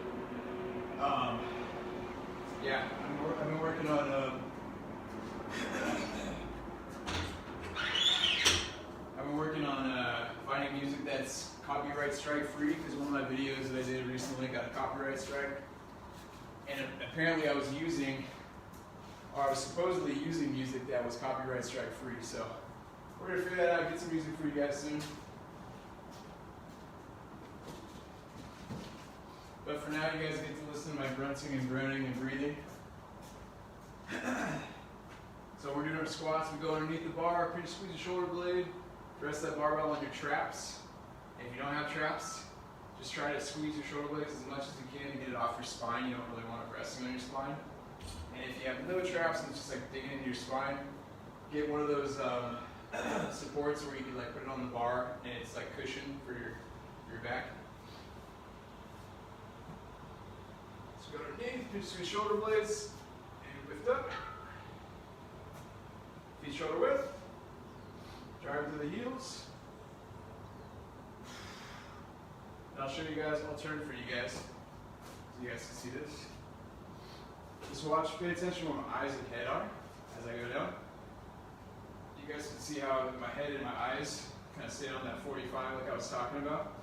S1: Yeah, I've been working on I've been working on copyright strike free because one of my videos that I did recently got a copyright strike. And apparently I was supposedly using music that was copyright strike free. So we're gonna figure that out, get some music for you guys soon. But for now, you guys get to listen to my grunting and groaning and breathing. So we're doing our squats. We go underneath the bar, pinch, squeeze the shoulder blade, rest that barbell on your traps. If you don't have traps, just try to squeeze your shoulder blades as much as you can to get it off your spine. You don't really want it resting on your spine. And if you have no traps and it's just like digging into your spine, get one of those supports where you can like put it on the bar and it's like cushion for your back. So go underneath, pinch, squeeze shoulder blades, and lift up. Feet shoulder width. Drive to the heels. And I'll show you guys, I'll turn for you guys, so you guys can see this. Just watch, pay attention where my eyes and head are as I go down. You guys can see how my head and my eyes kind of stay on that 45 like I was talking about.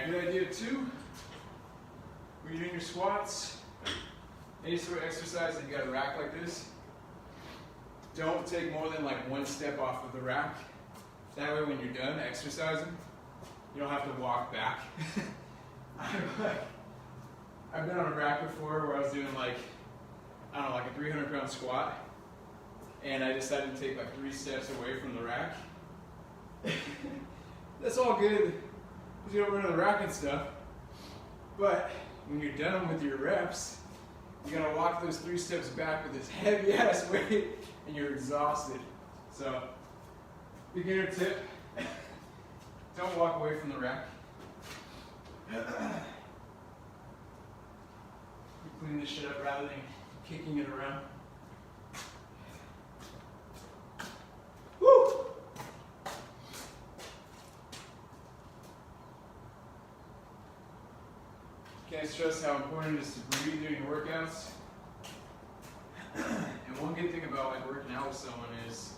S1: Good idea too, when you're doing your squats, any sort of exercise that you got a rack like this, don't take more than like one step off of the rack. That way when you're done exercising, you don't have to walk back. I've been on a rack before where I was doing like, I don't know, like a 300-pound squat, and I decided to take like 3 steps away from the rack. That's all good. You don't run on the rack and stuff, but when you're done with your reps, you're gonna walk those 3 steps back with this heavy ass weight, and you're exhausted. So, beginner tip: don't walk away from the rack. Clean this shit up rather than kicking it around. Woo! Can't stress how important it is to breathe during your workouts. And one good thing about like working out with someone is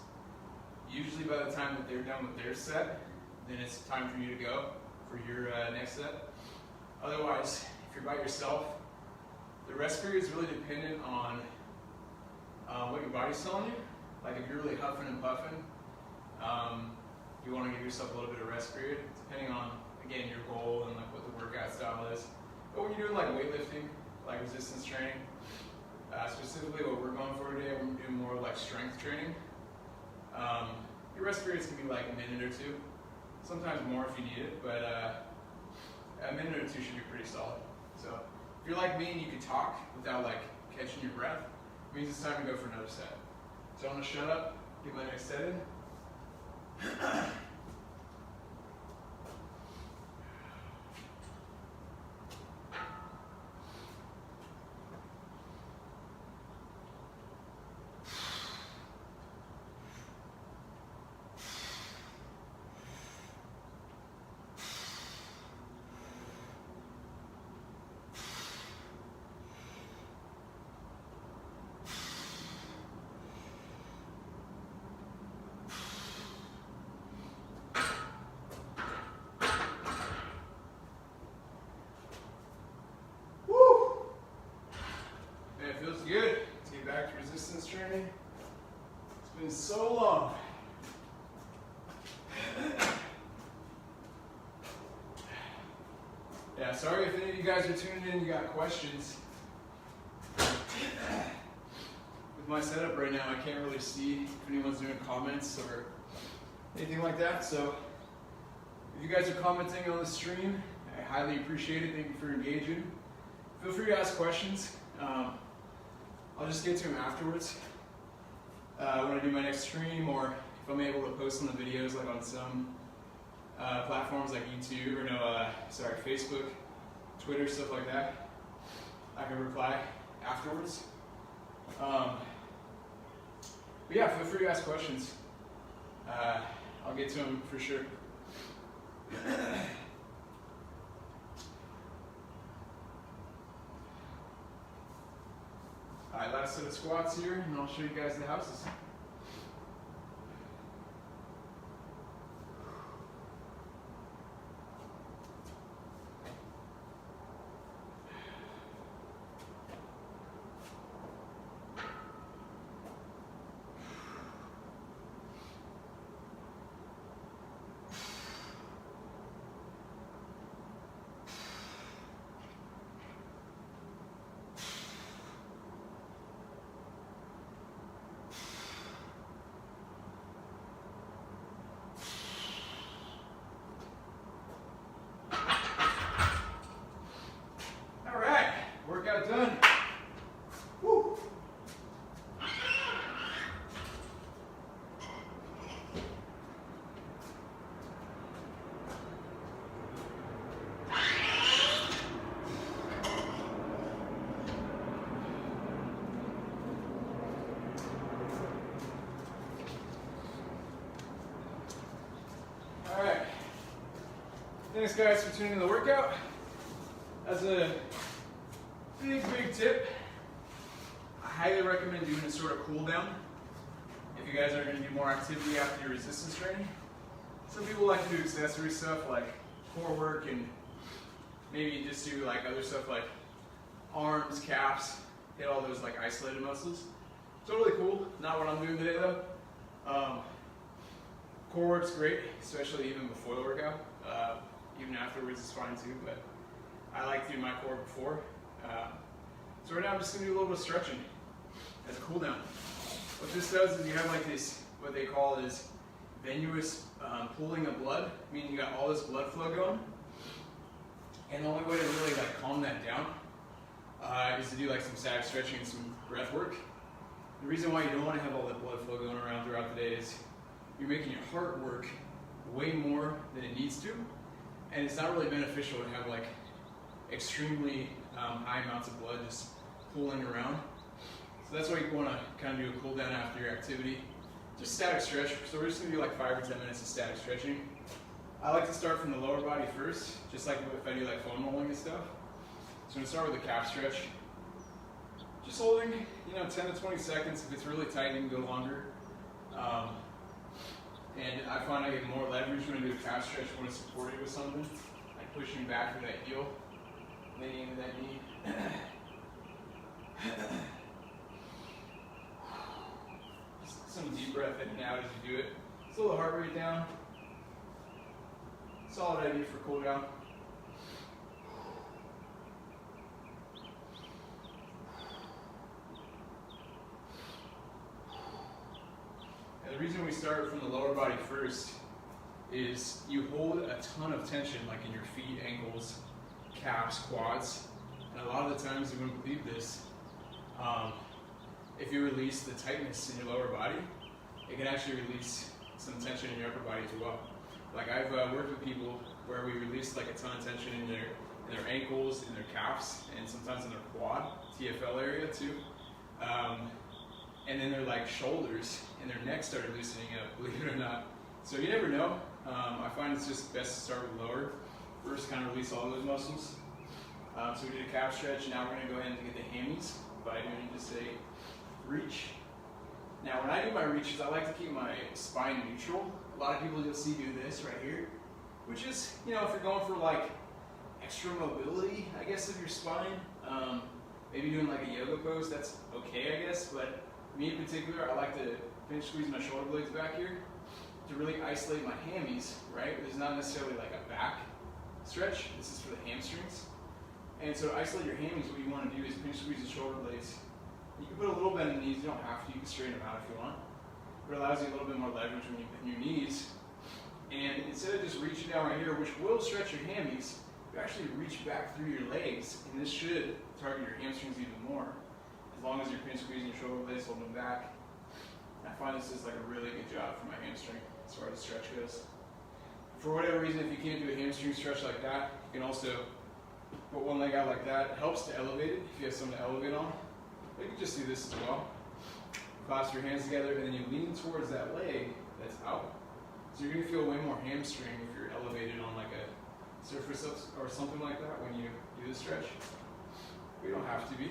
S1: usually by the time that they're done with their set, then it's time for you to go for your next set. Otherwise, if you're by yourself, the rest period is really dependent on what your body's telling you. Like if you're really huffing and puffing, you want to give yourself a little bit of rest period, depending on, again, your goal and like what the workout style is. But when you're doing like weightlifting, like resistance training, specifically what we're going for today, we're doing more like strength training. Your rest periods can be like a minute or 2, sometimes more if you need it, but a minute or 2 should be pretty solid. So if you're like me and you can talk without like catching your breath, it means it's time to go for another set. So I'm gonna shut up, get my next set in. Feels good. Let's get back to resistance training. It's been so long. Yeah, sorry if any of you guys are tuning in and you got questions. With my setup right now, I can't really see if anyone's doing comments or anything like that. So if you guys are commenting on the stream, I highly appreciate it. Thank you for engaging. Feel free to ask questions. I'll just get to them afterwards when I do my next stream, or if I'm able to post on the videos like on some platforms like YouTube or Facebook, Twitter, stuff like that. I can reply afterwards. But yeah, feel free to ask questions. I'll get to them for sure. Alright, last set of squats here, and I'll show you guys the houses. Workout done. Woo. All right. Thanks guys for tuning in the workout. As a big tip, I highly recommend doing a sort of cool down if you guys are going to do more activity after your resistance training. Some people like to do accessory stuff like core work and maybe just do like other stuff like arms, calves, hit all those like isolated muscles. Totally cool, not what I'm doing today though. Core work's great, especially even before the workout. Even afterwards is fine too, but I like to do my core before. So right now I'm just going to do a little bit of stretching as a cool down. What this does is you have like this, what they call is venous pooling of blood, meaning you got all this blood flow going. And the only way to really like calm that down is to do like some static stretching and some breath work. The reason why you don't want to have all that blood flow going around throughout the day is you're making your heart work way more than it needs to. And it's not really beneficial to have like extremely high amounts of blood just pooling around. So that's why you want to kind of do a cool down after your activity. Just static stretch. So we're just going to do like 5 or 10 minutes of static stretching. I like to start from the lower body first, just like if I do like foam rolling and stuff. So I'm going to start with a calf stretch. Just holding, 10 to 20 seconds. If it's really tight, you can go longer. And I find I get more leverage when I do a calf stretch when it's supported with something, like pushing back through that heel, leaning into that knee. Just some deep breath in and out as you do it. Slow the heart rate down. Solid idea for cool down. And the reason we start from the lower body first is you hold a ton of tension like in your feet, ankles, calves, quads. And a lot of the times you wouldn't believe this. If you release the tightness in your lower body, it can actually release some tension in your upper body as well. Like I've worked with people where we release like a ton of tension in their ankles, in their calves, and sometimes in their quad, Tfl area too. And then their like shoulders and their neck started loosening up, believe it or not. So you never know. I find it's just best to start with lower. First, kind of release all those muscles. So we did a calf stretch. Now we're going to go ahead and get the hammies by doing just a reach. Now when I do my reaches, I like to keep my spine neutral. A lot of people you'll see do this right here, which is, if you're going for like extra mobility, I guess, of your spine, maybe doing like a yoga pose, that's okay, I guess. But me in particular, I like to pinch squeeze my shoulder blades back here to really isolate my hammies, right? There's not necessarily like a back stretch. This is for the hamstrings. And so to isolate your hammies, what you want to do is pinch squeeze the shoulder blades. You can put a little bend in the knees, you don't have to, you can straighten them out if you want. But it allows you a little bit more leverage when you bend your knees. And instead of just reaching down right here, which will stretch your hammies, you actually reach back through your legs, and this should target your hamstrings even more, as long as you're pinch squeezing your shoulder blades, holding them back. I find this is like a really good job for my hamstring as far as the stretch goes. For whatever reason, if you can't do a hamstring stretch like that, you can also put one leg out like that. It helps to elevate it if you have something to elevate on. But you can just do this as well. Clasp your hands together and then you lean towards that leg that's out. So you're going to feel way more hamstring if you're elevated on like a surface or something like that when you do the stretch. We don't have to be.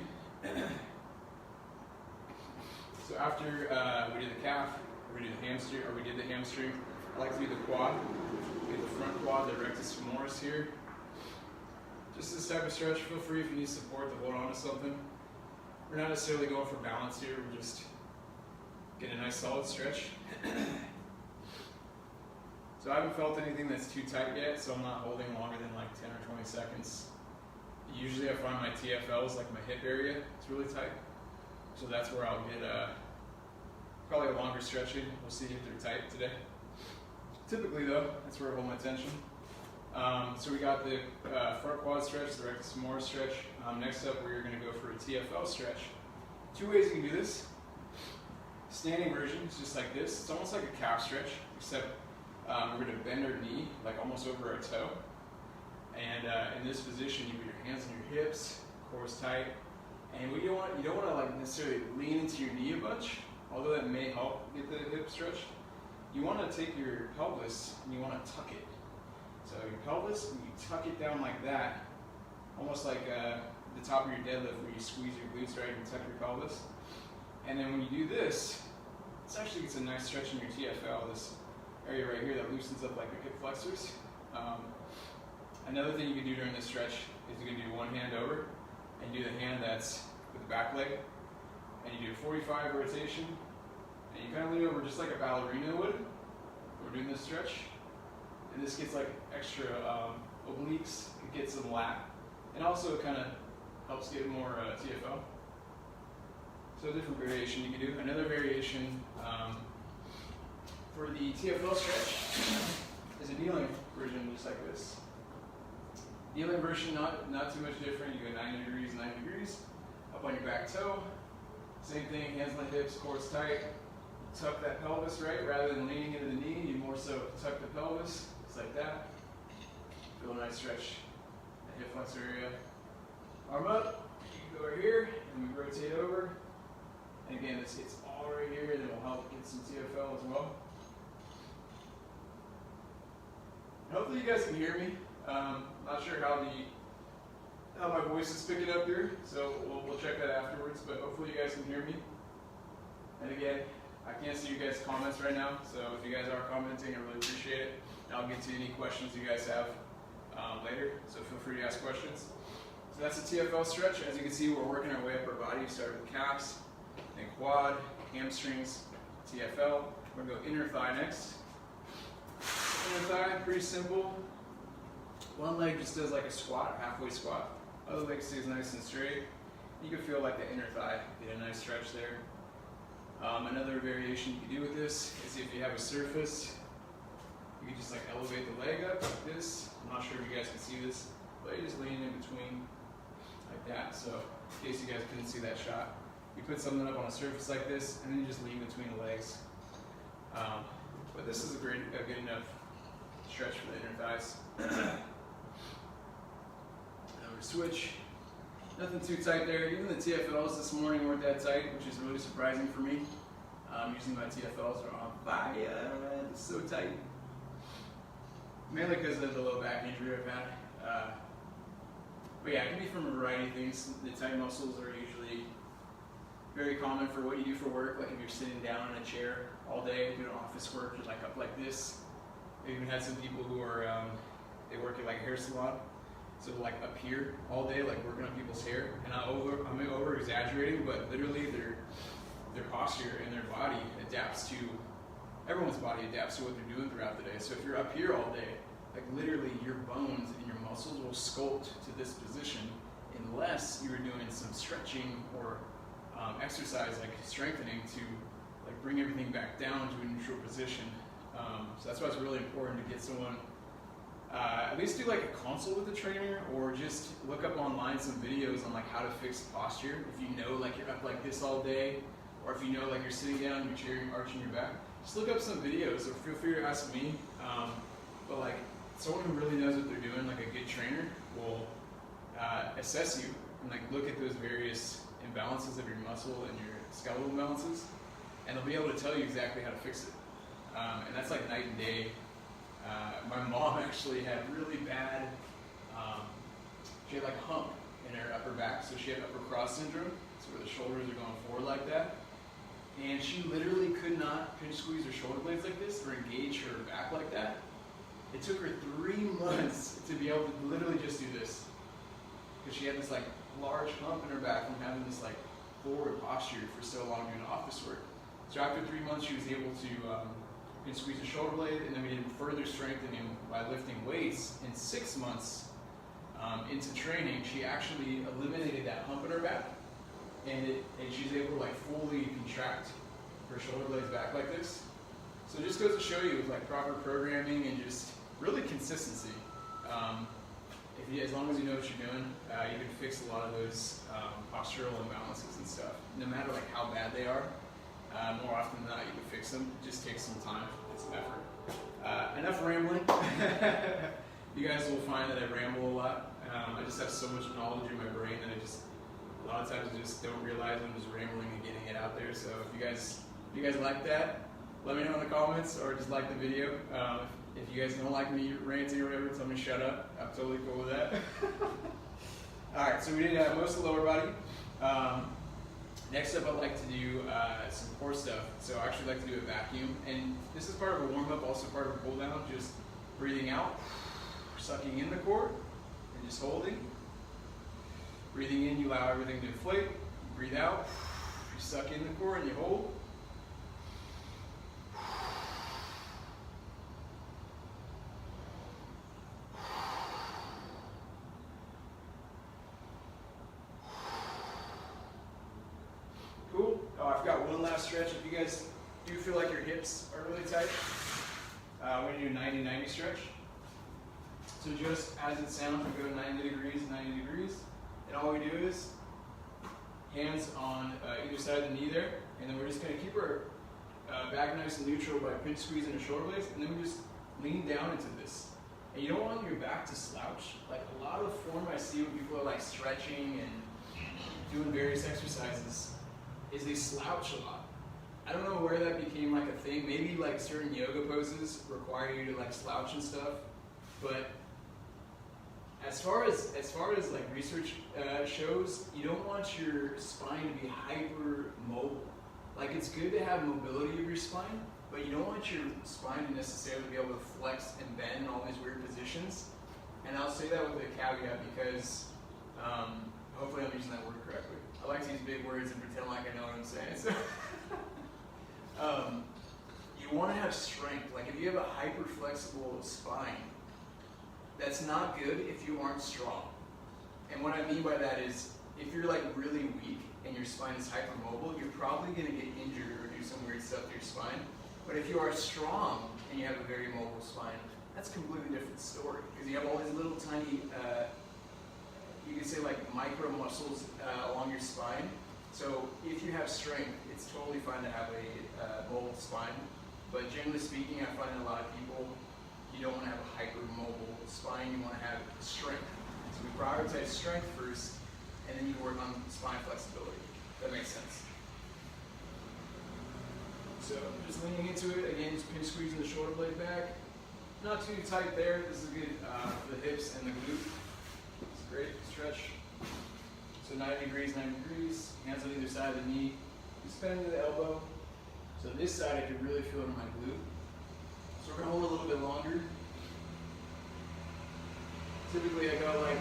S1: So after we did the calf, we did the hamstring, or we did the hamstring, I like to do the quad. We get the front quad, the rectus femoris here. Just this type of stretch. Feel free if you need support to hold on to something. We're not necessarily going for balance here. We're just getting a nice solid stretch. So I haven't felt anything that's too tight yet, so I'm not holding longer than like 10 or 20 seconds. Usually I find my TFLs, like my hip area, it's really tight. So that's where I'll get probably a longer stretching. We'll see if they're tight today. Typically though, that's where I hold my tension. So we got the front quad stretch, the rectus femoris stretch. Next up, we're going to go for a TFL stretch. Two ways you can do this. Standing version is just like this. It's almost like a calf stretch, except we're going to bend our knee, like almost over our toe. And in this position, you put your hands on your hips, core's tight. And what you don't want to like necessarily lean into your knee a bunch, although that may help get the hip stretch. You want to take your pelvis and you want to tuck it. So your pelvis, and you tuck it down like that, almost like the top of your deadlift where you squeeze your glutes right and tuck your pelvis. And then when you do this, this actually gets a nice stretch in your TFL, this area right here that loosens up like your hip flexors. Another thing you can do during this stretch is you can do one hand over and do the hand that's with the back leg. And you do a 45 rotation and you kind of lean over just like a ballerina would. We're doing this stretch. And this gets like extra obliques, it gets some lat, and also it kind of helps get more TFL. So a different variation you can do. Another variation for the TFL stretch is a kneeling version just like this. Kneeling version, not too much different. You go 90 degrees, up on your back toe. Same thing, hands on the hips, core's tight. Tuck that pelvis right, rather than leaning into the knee, you more so tuck the pelvis. Like that. Feel a nice stretch in the hip flexor area. Arm up, you can go right here, and we rotate over. And again, this gets all right here, and it will help get some TFL as well. And hopefully you guys can hear me. Not sure how my voice is picking up here, so we'll check that afterwards, but hopefully you guys can hear me. And again, I can't see you guys' comments right now, so if you guys are commenting, I really appreciate it. I'll get to any questions you guys have later, so feel free to ask questions. So that's the TFL stretch. As you can see, we're working our way up our body. We start with calves, then quad, hamstrings, TFL. We're going to go inner thigh next. Inner thigh, pretty simple. One leg just does like a squat, halfway squat. Other leg stays nice and straight. You can feel like the inner thigh, get a nice stretch there. Another variation you can do with this is if you have a surface, you can just like elevate the leg up like this. I'm not sure if you guys can see this, but you just lean in between like that. So in case you guys couldn't see that shot, you put something up on a surface like this, and then you just lean between the legs. But this is a good enough stretch for the inner thighs. Now we switch. Nothing too tight there. Even the TFLs this morning weren't that tight, which is really surprising for me. Usually my TFLs are on fire. It's so tight. Mainly because of the low back injury I've had. But yeah, it can be from a variety of things. The tight muscles are usually very common for what you do for work. Like if you're sitting down in a chair all day doing office work, you're like up like this. I've even had some people who are, they work at like a hair salon. So like up here all day, like working on people's hair, and I'm over exaggerating, but literally their posture and their body adapts to, everyone's body adapts to what they're doing throughout the day. So if you're up here all day, like literally your bones and your muscles will sculpt to this position unless you're doing some stretching or exercise like strengthening to like bring everything back down to a neutral position. So that's why it's really important to get someone, at least do like a consult with a trainer, or just look up online some videos on like how to fix posture. If you know like you're up like this all day, or if you know like you're sitting down in your chair and arching your back, just look up some videos, or feel free to ask me. but like someone who really knows what they're doing, like a good trainer, will assess you and like look at those various imbalances of your muscle and your skeletal imbalances, and they'll be able to tell you exactly how to fix it. And that's like night and day. My mom actually had really bad, she had like a hump in her upper back, so she had upper cross syndrome, so where the shoulders are going forward like that. And she literally could not pinch squeeze her shoulder blades like this or engage her back like that. It took her 3 months to be able to literally just do this, because she had this like large hump in her back from having this like forward posture for so long doing office work. So after 3 months, she was able to pinch squeeze the shoulder blade, and then we did further strengthening by lifting weights. In 6 months into training, she actually eliminated that hump in her back, and she's able to like fully contract her shoulder blades back like this. So it just goes to show you with like proper programming and just really consistency. As long as you know what you're doing, you can fix a lot of those postural imbalances and stuff. No matter like how bad they are, more often than not you can fix them. It just takes some time, it's some effort. Enough rambling. You guys will find that I ramble a lot. I just have so much knowledge in my brain that a lot of times I just don't realize I'm just rambling and getting it out there. So if you guys like that, let me know in the comments, or just like the video. If you guys don't like me ranting or whatever, tell me to shut up. I'm totally cool with that. Alright, so we did most of the lower body. Next up, I'd like to do some core stuff. So I actually like to do a vacuum. And this is part of a warm-up, also part of a cool-down. Just breathing out, sucking in the core, and just holding. Breathing in, you allow everything to inflate. Breathe out, you suck in the core and you hold. Cool. Oh, I've got one last stretch. If you guys do feel like your hips are really tight, we're going to do a 90-90 stretch. So just as it sounds, we go 90 degrees, 90 degrees. And all we do is hands on either side of the knee there, and then we're just going to keep our back nice and neutral by pinch squeezing the shoulder blades, and then we just lean down into this. And you don't want your back to slouch. Like a lot of form I see when people are like stretching and doing various exercises is they slouch a lot. I don't know where that became like a thing. Maybe like certain yoga poses require you to like slouch and stuff, but as far as like research shows, you don't want your spine to be hyper mobile. Like it's good to have mobility of your spine, but you don't want your spine to necessarily be able to flex and bend in all these weird positions. And I'll say that with a caveat because hopefully I'm using that word correctly. I like to use big words and pretend like I know what I'm saying. So you want to have strength. Like if you have a hyper flexible spine, that's not good if you aren't strong. And what I mean by that is, if you're like really weak and your spine is hypermobile, you're probably going to get injured or do some weird stuff to your spine. But if you are strong and you have a very mobile spine, that's a completely different story. Because you have all these little tiny, you can say like micro muscles along your spine. So if you have strength, it's totally fine to have a mobile spine. But generally speaking, I find a lot of people, you don't want to have a hypermobile spine, you want to have strength. So we prioritize strength first, and then you can work on spine flexibility. That makes sense. So just leaning into it, again, just pinch squeezing the shoulder blade back. Not too tight there, this is good for the hips and the glute. It's a great stretch. So 90 degrees, 90 degrees, hands on either side of the knee. Just bend to the elbow. So this side I can really feel it in my glute. So we're going to hold a little bit longer. Typically I go like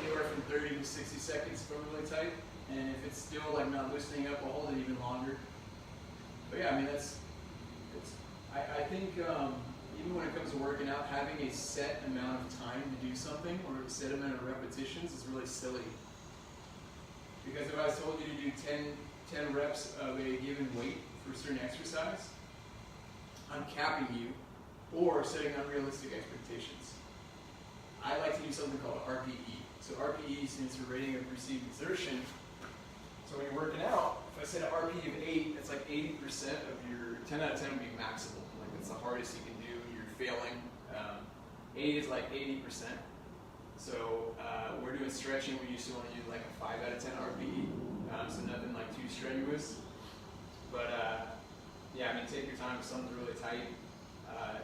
S1: anywhere from 30 to 60 seconds if I'm really tight. And if it's still like not loosening up, I'll hold it even longer. But yeah, I mean I think even when it comes to working out, having a set amount of time to do something or a set amount of repetitions is really silly. Because if I told you to do 10 reps of a given weight for a certain exercise, I'm capping you or setting unrealistic expectations. I like to do something called RPE. So RPE stands for rating of perceived exertion. So when you're working out, if I set an RPE of 8, that's like 80% of your 10 out of 10 would be maximal. Like that's the hardest you can do. Your you're failing. 8 is like 80%. So we're doing stretching. We used to only do like a 5 out of 10 RPE, so nothing like too strenuous. But yeah, I mean, take your time if something's really tight.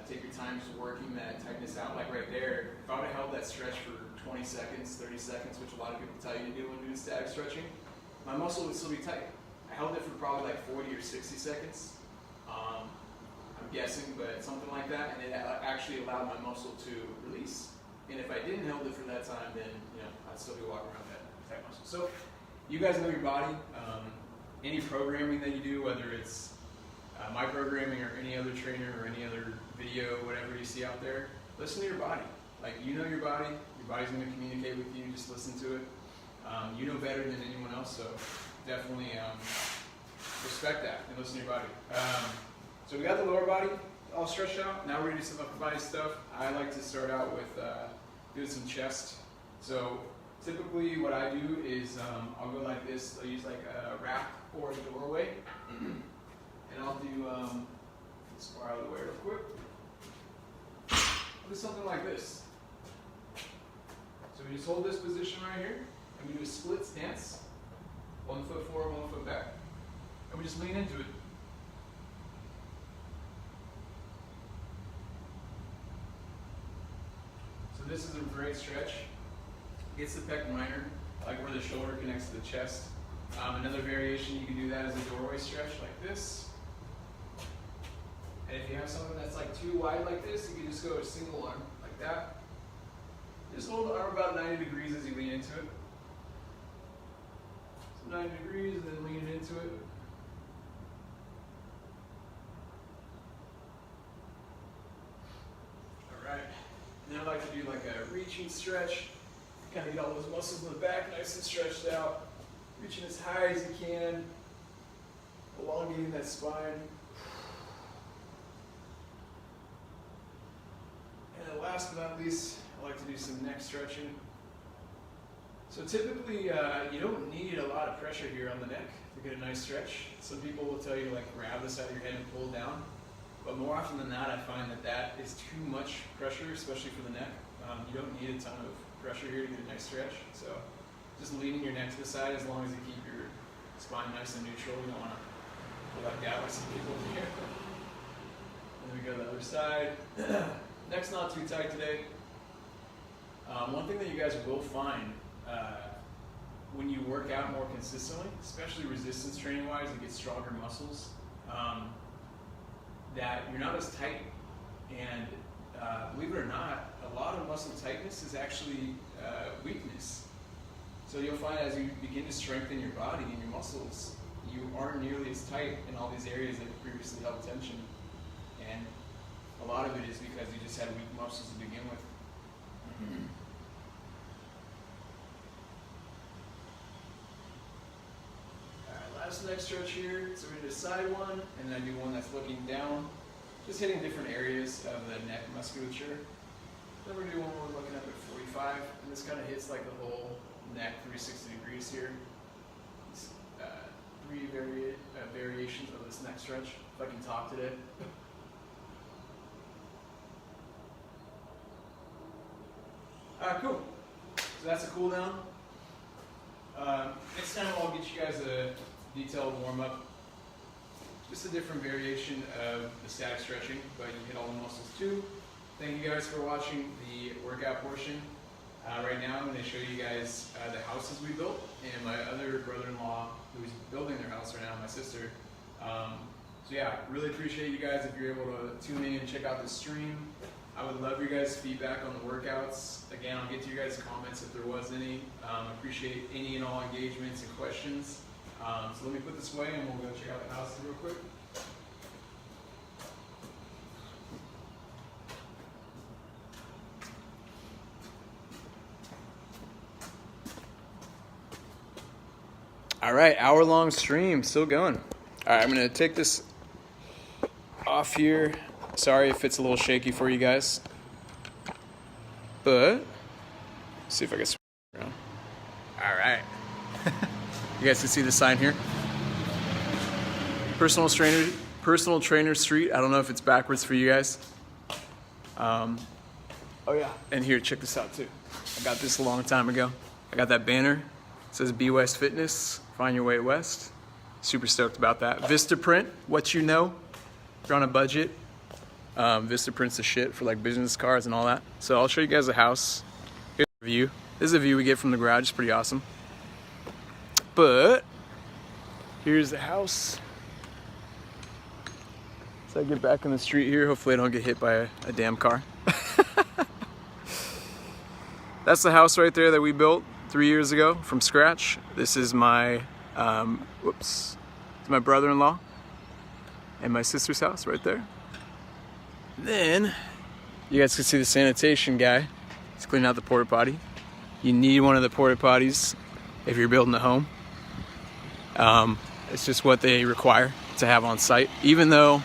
S1: Take your time just working that tightness out. Like right there, if I would have held that stretch for 20 seconds, 30 seconds, which a lot of people tell you to do when doing static stretching, my muscle would still be tight. I held it for probably like 40 or 60 seconds. I'm guessing, but something like that, and it actually allowed my muscle to release. And if I didn't hold it for that time, then I'd still be walking around that tight muscle. So you guys know your body. Any programming that you do, whether it's my programming or any other trainer or any other video, whatever you see out there, listen to your body. Like, you know your body's going to communicate with you. Just listen to it. You know better than anyone else, so definitely respect that and listen to your body. So we got the lower body all stretched out. Now we're going to do some upper body stuff. I like to start out with doing some chest. So typically what I do is I'll go like this. I'll use like a rack or a doorway. And I'll do, let's go out of the way real quick. I'll do something like this. So we just hold this position right here, and we do a split stance. 1 foot forward, 1 foot back. And we just lean into it. So this is a great stretch. Gets the pec minor, like where the shoulder connects to the chest. Another variation, you can do that as a doorway stretch like this. And if you have something that's like too wide like this, you can just go a single arm like that. Just hold the arm about 90 degrees as you lean into it. So 90 degrees and then lean into it. Alright. And then I like to do like a reaching stretch. Kind of get all those muscles in the back nice and stretched out. Reaching as high as you can. Elongating that spine. And last but not least, I like to do some neck stretching. So typically, you don't need a lot of pressure here on the neck to get a nice stretch. Some people will tell you to like grab the side of your head and pull down. But more often than not, I find that that is too much pressure, especially for the neck. You don't need a ton of pressure here to get a nice stretch. So just leaning your neck to the side as long as you keep your spine nice and neutral. You don't want to pull like that like some people do here. And then we go to the other side. Neck's not too tight today. One thing that you guys will find when you work out more consistently, especially resistance training wise, to get stronger muscles, that you're not as tight. And believe it or not, a lot of muscle tightness is actually weakness. So you'll find as you begin to strengthen your body and your muscles, you aren't nearly as tight in all these areas that previously held tension. And a lot of it is because you just had weak muscles to begin with. Alright, last neck stretch here. So we did a side one, and then I do one that's looking down. Just hitting different areas of the neck musculature. Then we're going to do one where we're looking up at 45, and this kind of hits like the whole neck 360 degrees here. It's, 3 variations of this neck stretch, if I can talk today. Alright, cool. So that's a cool down. Next time I'll get you guys a detailed warm-up. Just a different variation of the static stretching, but you hit all the muscles too. Thank you guys for watching the workout portion. Right now I'm going to show you guys the houses we built, and my other brother-in-law who's building their house right now, my sister. So yeah, really appreciate you guys if you're able to tune in and check out the stream. I would love your guys' feedback on the workouts. Again, I'll get to your guys' comments if there was any. Appreciate any and all engagements and questions. So let me put this away and we'll go check out the houses real quick. All right, hour-long stream, still going. All right, I'm gonna take this off here. Sorry if it's a little shaky for you guys, but let's see if I can swing around. All right, you guys can see the sign here. Personal trainer street. I don't know if it's backwards for you guys. Oh yeah, and here, check this out too. I got this a long time ago. I got that banner. It says Be West Fitness, find your way west. Super stoked about that. Vistaprint, what you know, if you're on a budget. Vistaprint's the shit for like business cards and all that. So I'll show you guys the house. Here's a view. This is a view we get from the garage. It's pretty awesome. But here's the house. So I get back in the street here. Hopefully I don't get hit by a damn car. That's the house right there that we built 3 years ago from scratch. This is my, it's my brother-in-law and my sister's house right there. Then you guys can see the sanitation guy. He's cleaning out the porta potty. You need one of the porta potties if you're building a home. It's just what they require to have on site, even though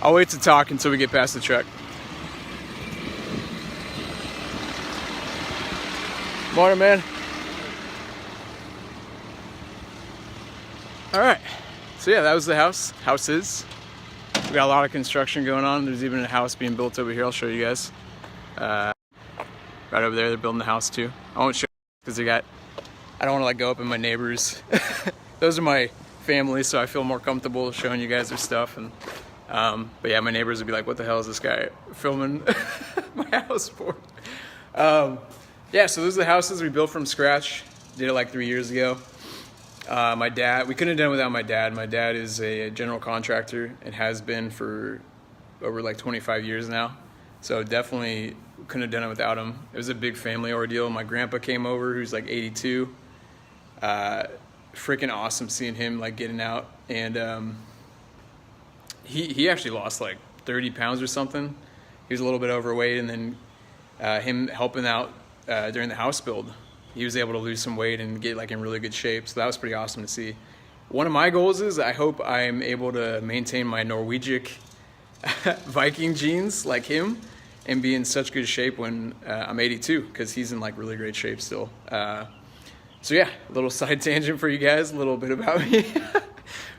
S1: I'll wait to talk until we get past the truck. Morning, man. All right, so yeah, that was the house. Houses. We got a lot of construction going on. There's even a house being built over here. I'll show you guys. Right over there, they're building the house too. I won't show you because I don't want to like go up in my neighbors. Those are my family, so I feel more comfortable showing you guys their stuff. And but yeah, my neighbors would be like, "What the hell is this guy filming my house for?" Yeah, so those are the houses we built from scratch. Did it like 3 years ago. My dad, we couldn't have done it without my dad. My dad is a general contractor and has been for over like 25 years now. So definitely couldn't have done it without him. It was a big family ordeal. My grandpa came over, who's like 82. Freaking awesome seeing him like getting out. And he actually lost like 30 pounds or something. He was a little bit overweight, and then him helping out during the house build, he was able to lose some weight and get like in really good shape. So that was pretty awesome to see. One of my goals is I hope I'm able to maintain my Norwegian Viking genes like him and be in such good shape when I'm 82, because he's in like really great shape still. So yeah, a little side tangent for you guys, a little bit about me.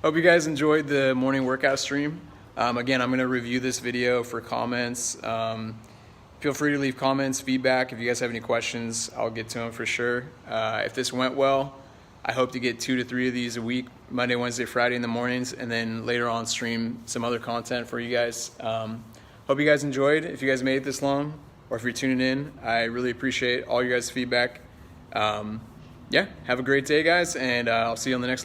S1: Hope you guys enjoyed the morning workout stream. Again, I'm gonna review this video for comments. Feel free to leave comments, feedback. If you guys have any questions, I'll get to them for sure. If this went well, I hope to get 2 to 3 of these a week, Monday, Wednesday, Friday in the mornings, and then later on stream some other content for you guys. Hope you guys enjoyed. If you guys made it this long, or if you're tuning in, I really appreciate all your guys' feedback. Yeah, have a great day, guys, and I'll see you on the next live.